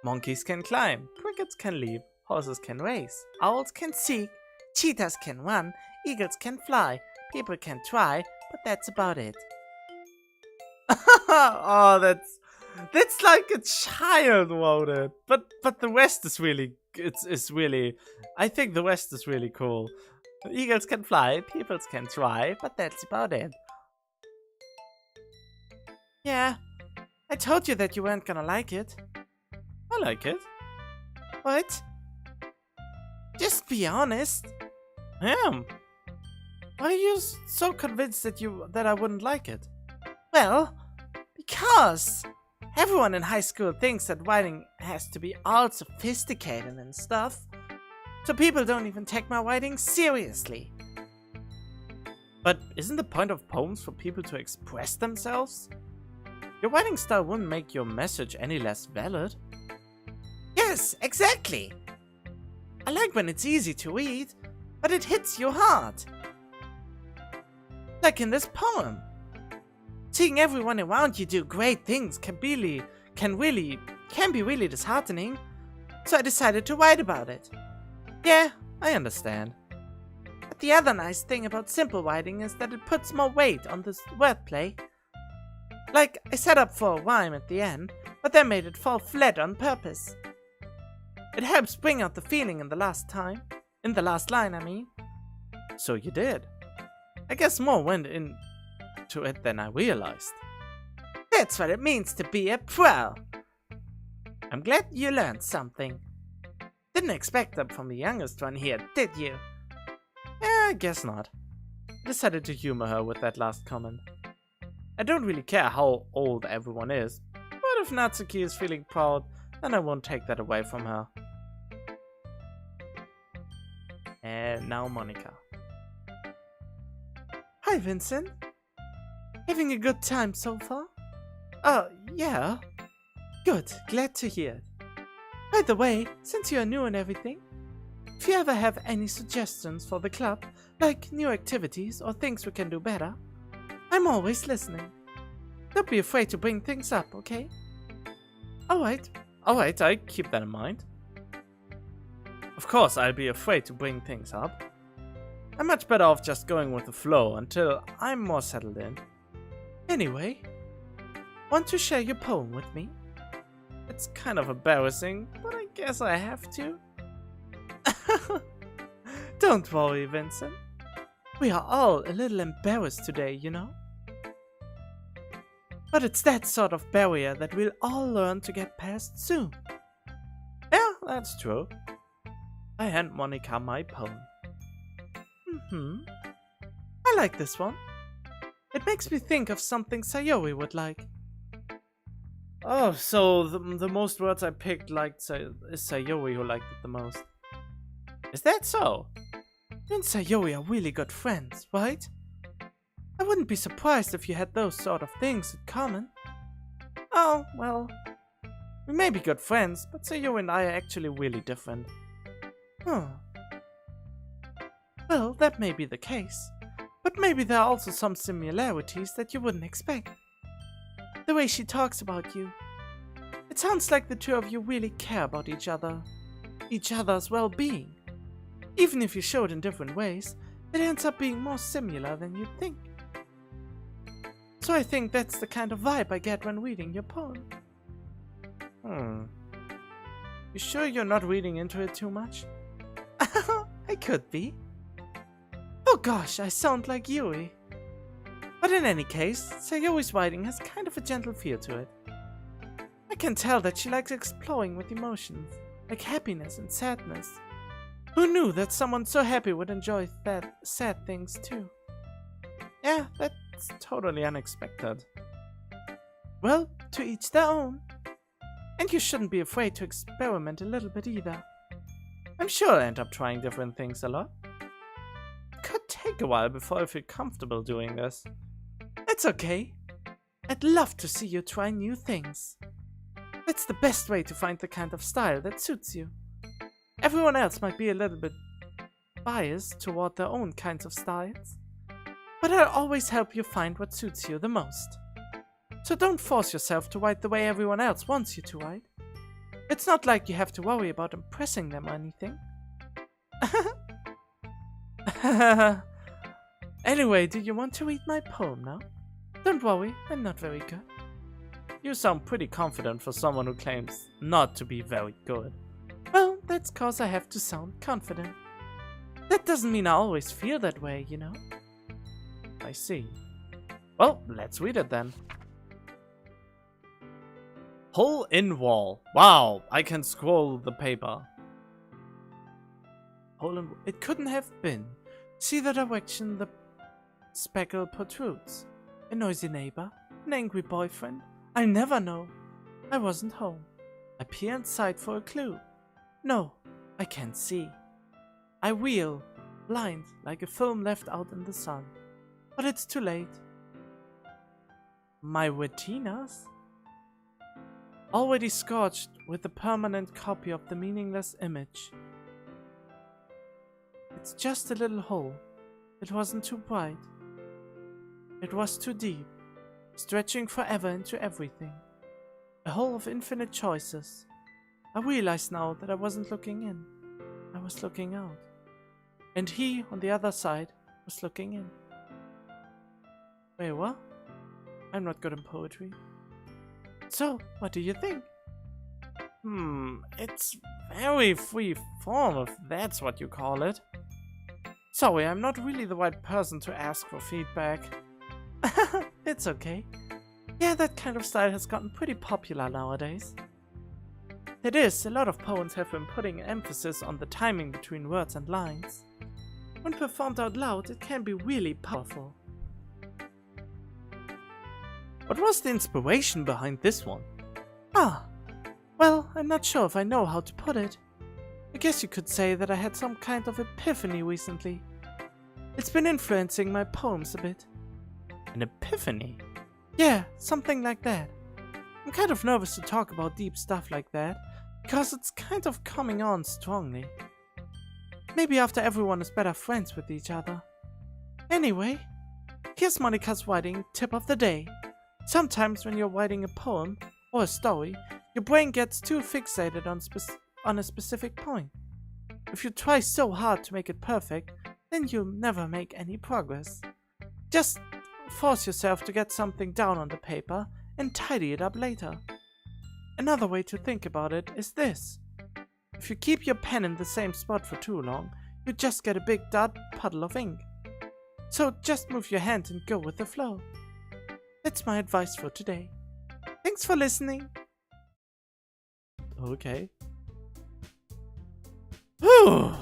Monkeys can climb. Crickets can leap. Horses can race. Owls can seek. Cheetahs can run. Eagles can fly. People can try, but that's about it. Oh, that's like a child wrote it. But the rest is really I think the rest is really cool. Eagles can fly, people can try, but that's about it. Yeah, I told you that you weren't gonna like it. I like it. What? Just be honest. I am. Why are you so convinced that I wouldn't like it? Well, because everyone in high school thinks that writing has to be all sophisticated and stuff. So people don't even take my writing seriously. But isn't the point of poems for people to express themselves? Your writing style wouldn't make your message any less valid. Yes, exactly. I like when it's easy to read, but it hits you hard. Like in this poem. Seeing everyone around you do great things can be really disheartening. So I decided to write about it. Yeah, I understand. But the other nice thing about simple writing is that it puts more weight on this wordplay. Like, I set up for a rhyme at the end, but then made it fall flat on purpose. It helps bring out the feeling in the last line, I mean. So you did. I guess more went into it than I realized. That's what it means to be a pro. I'm glad you learned something. Didn't expect that from the youngest one here, did you? I guess not. I decided to humor her with that last comment. I don't really care how old everyone is, but if Natsuki is feeling proud, then I won't take that away from her. And now Monika. Hi, Vincent. Having a good time so far? Oh, yeah. Good, glad to hear it. By the way, since you're new and everything, if you ever have any suggestions for the club, like new activities or things we can do better, I'm always listening. Don't be afraid to bring things up, okay? Alright, I keep that in mind. Of course, I'll be afraid to bring things up. I'm much better off just going with the flow until I'm more settled in. Anyway, want to share your poem with me? It's kind of embarrassing, but I guess I have to. Don't worry, Vincent. We are all a little embarrassed today, you know? But it's that sort of barrier that we'll all learn to get past soon. Yeah, that's true. I hand Monica my poem. I like this one. It makes me think of something Sayori would like. Oh, so the most words I picked is Sayori who liked it the most. Is that so? You and Sayori are really good friends, right? I wouldn't be surprised if you had those sort of things in common. Oh, well, we may be good friends, but Sayori and I are actually really different. Huh. Well, that may be the case, but maybe there are also some similarities that you wouldn't expect. The way she talks about you. It sounds like the two of you really care about each other's well-being. Even if you show it in different ways, it ends up being more similar than you'd think. So I think that's the kind of vibe I get when reading your poem. You sure you're not reading into it too much? I could be. Oh gosh, I sound like Yui. But in any case, Sayori's writing has kind of a gentle feel to it. I can tell that she likes exploring with emotions, like happiness and sadness. Who knew that someone so happy would enjoy sad things too? Yeah, that's totally unexpected. Well, to each their own. And you shouldn't be afraid to experiment a little bit either. I'm sure I'll end up trying different things a lot. It could take a while before I feel comfortable doing this. It's okay. I'd love to see you try new things. That's the best way to find the kind of style that suits you. Everyone else might be a little bit biased toward their own kinds of styles, but I'll always help you find what suits you the most. So don't force yourself to write the way everyone else wants you to write. It's not like you have to worry about impressing them or anything. Anyway, do you want to read my poem now? Don't worry, I'm not very good. You sound pretty confident for someone who claims not to be very good. Well, that's cause I have to sound confident. That doesn't mean I always feel that way, you know? I see. Well, let's read it then. Hole in wall. Wow, I can scroll the paper. It couldn't have been. See the direction the speckle protrudes. A noisy neighbor, an angry boyfriend. I never know. I wasn't home. I peer inside for a clue. No, I can't see. I wheel, blind like a film left out in the sun. But it's too late. My retinas? Already scorched with a permanent copy of the meaningless image. It's just a little hole. It wasn't too bright. It was too deep, stretching forever into everything. A hole of infinite choices. I realize now that I wasn't looking in. I was looking out. And he, on the other side, was looking in. Wait, what? I'm not good in poetry. So, what do you think? It's very free form, if that's what you call it. Sorry, I'm not really the right person to ask for feedback. It's okay. Yeah, that kind of style has gotten pretty popular nowadays. It is, a lot of poems have been putting emphasis on the timing between words and lines. When performed out loud, it can be really powerful. What was the inspiration behind this one? Well, I'm not sure if I know how to put it. I guess you could say that I had some kind of epiphany recently. It's been influencing my poems a bit. An epiphany? Yeah, something like that. I'm kind of nervous to talk about deep stuff like that, because it's kind of coming on strongly. Maybe after everyone is better friends with each other. Anyway, here's Monica's writing tip of the day. Sometimes when you're writing a poem or a story, your brain gets too fixated on a specific point. If you try so hard to make it perfect, then you'll never make any progress. Just force yourself to get something down on the paper and tidy it up later. Another way to think about it is this. If you keep your pen in the same spot for too long, you just get a big puddle of ink. So just move your hand and go with the flow. That's my advice for today. Thanks for listening. Okay. Whew.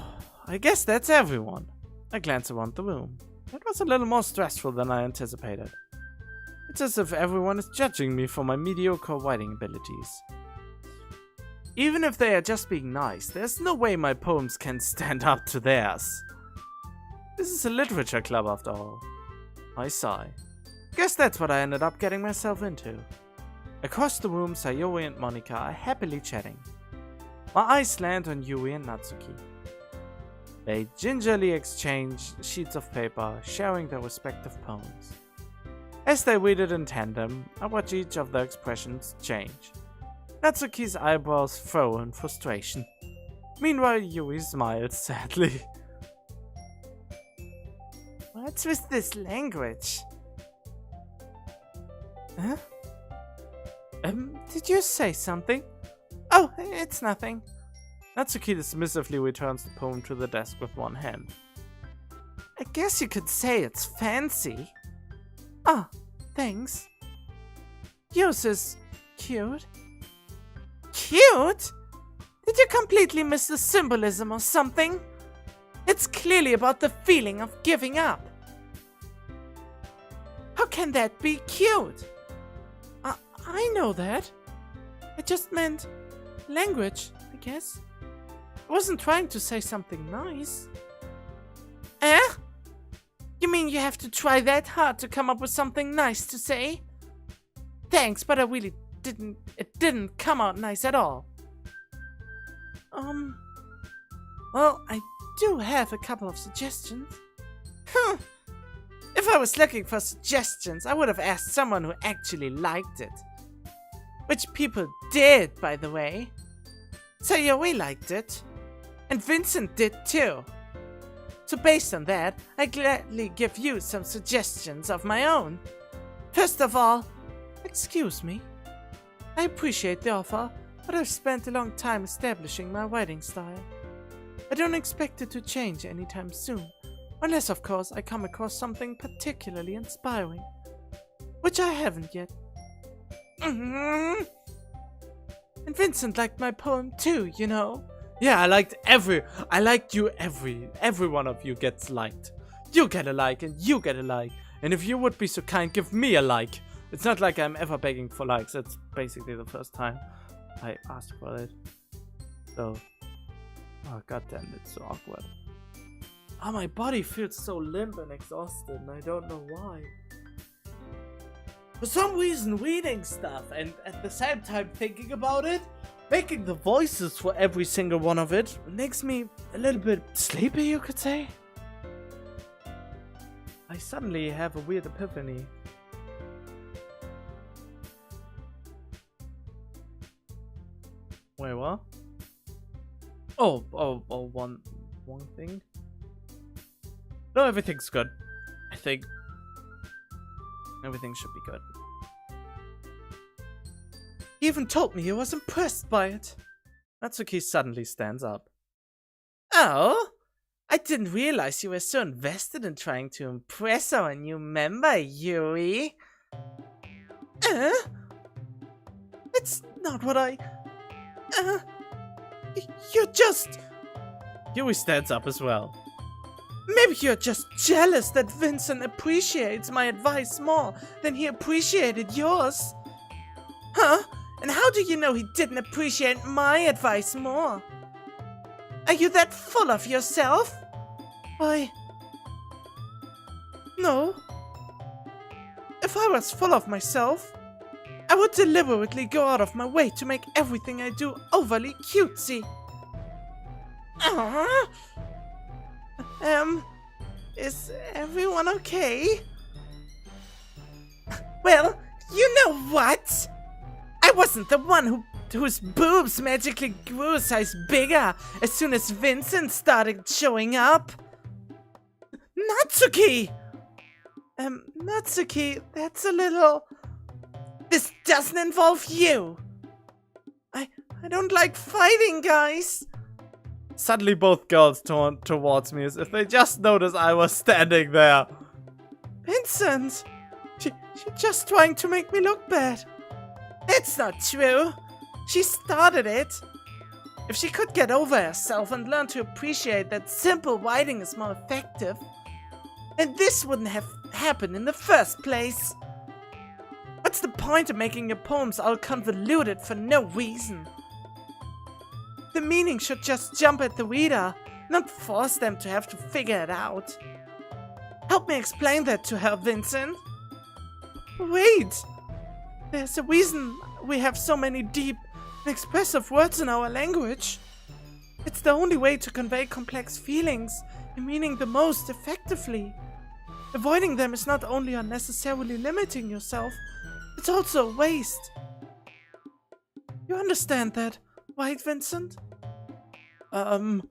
I guess that's everyone. I glance around the room. That was a little more stressful than I anticipated. It's as if everyone is judging me for my mediocre writing abilities. Even if they are just being nice, there's no way my poems can stand up to theirs. This is a literature club after all. I sigh. Guess that's what I ended up getting myself into. Across the room, Sayori and Monika are happily chatting. My eyes land on Yui and Natsuki. They gingerly exchange sheets of paper, sharing their respective poems. As they read it in tandem, I watch each of their expressions change. Natsuki's eyebrows furrow in frustration. Meanwhile, Yui smiles sadly. What's with this language? Huh? Did you say something? Oh, it's nothing. Natsuki dismissively returns the poem to the desk with one hand. I guess you could say it's fancy. Ah, thanks. Yours is cute. Cute? Did you completely miss the symbolism or something? It's clearly about the feeling of giving up. How can that be cute? I know that. I just meant language, I guess. I wasn't trying to say something nice. Eh? You mean you have to try that hard to come up with something nice to say? Thanks, but it didn't come out nice at all. Well, I do have a couple of suggestions. If I was looking for suggestions, I would have asked someone who actually liked it. Which people did, by the way. Sayori liked it. And Vincent did too. So based on that, I gladly give you some suggestions of my own. First of all, excuse me. I appreciate the offer, but I've spent a long time establishing my writing style. I don't expect it to change anytime soon, unless of course I come across something particularly inspiring, which I haven't yet. And Vincent liked my poem too, you know. Yeah, I liked you every one of you gets liked. You get a like and you get a like. And if you would be so kind, give me a like. It's not like I'm ever begging for likes. It's basically the first time I asked for it. So, oh goddamn, it's so awkward. Oh, my body feels so limp and exhausted, and I don't know why. For some reason, reading stuff and at the same time thinking about it, making the voices for every single one of it, makes me a little bit sleepy, you could say. I suddenly have a weird epiphany. Wait, what? Oh, one thing? No, everything's good. I think everything should be good. He even told me he was impressed by it. Natsuki suddenly stands up. Oh? I didn't realize you were so invested in trying to impress our new member, Yui. It's not what I... You're just... Yui stands up as well. Maybe you're just jealous that Vincent appreciates my advice more than he appreciated yours. Huh? And how do you know he didn't appreciate my advice more? Are you that full of yourself? Why? No. If I was full of myself, I would deliberately go out of my way to make everything I do overly cutesy. Is everyone okay? Well, you know what? I wasn't the one who whose boobs magically grew a size bigger as soon as Vincent started showing up. Natsuki! Natsuki, that's a little... This doesn't involve you! I don't like fighting, guys! Suddenly both girls turned towards me as if they just noticed I was standing there. Vincent! She's just trying to make me look bad. That's not true! She started it! If she could get over herself and learn to appreciate that simple writing is more effective, then this wouldn't have happened in the first place. What's the point of making your poems all convoluted for no reason? The meaning should just jump at the reader, not force them to have to figure it out. Help me explain that to her, Vincent. Wait! There's a reason we have so many deep and expressive words in our language. It's the only way to convey complex feelings and meaning the most effectively. Avoiding them is not only unnecessarily limiting yourself, it's also a waste. You understand that, right, Vincent? Well...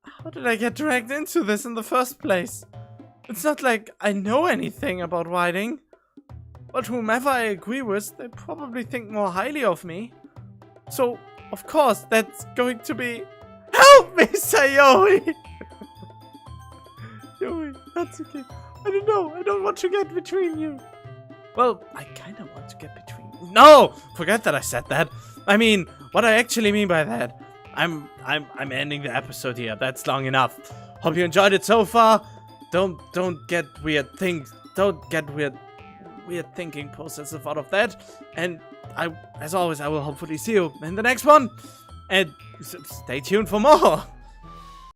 How did I get dragged into this in the first place? It's not like I know anything about writing. But whomever I agree with, they probably think more highly of me. So, of course, that's going to be... Help me, Sayori! Yuri, that's okay. I don't know. I don't want to get between you. Well, I kind of want to get between you. No! Forget that I said that. I mean, what I actually mean by that. I'm ending the episode here. That's long enough. Hope you enjoyed it so far. Don't get weird things. Don't get weird thinking processes out of that. And as always, I will hopefully see you in the next one. And stay tuned for more.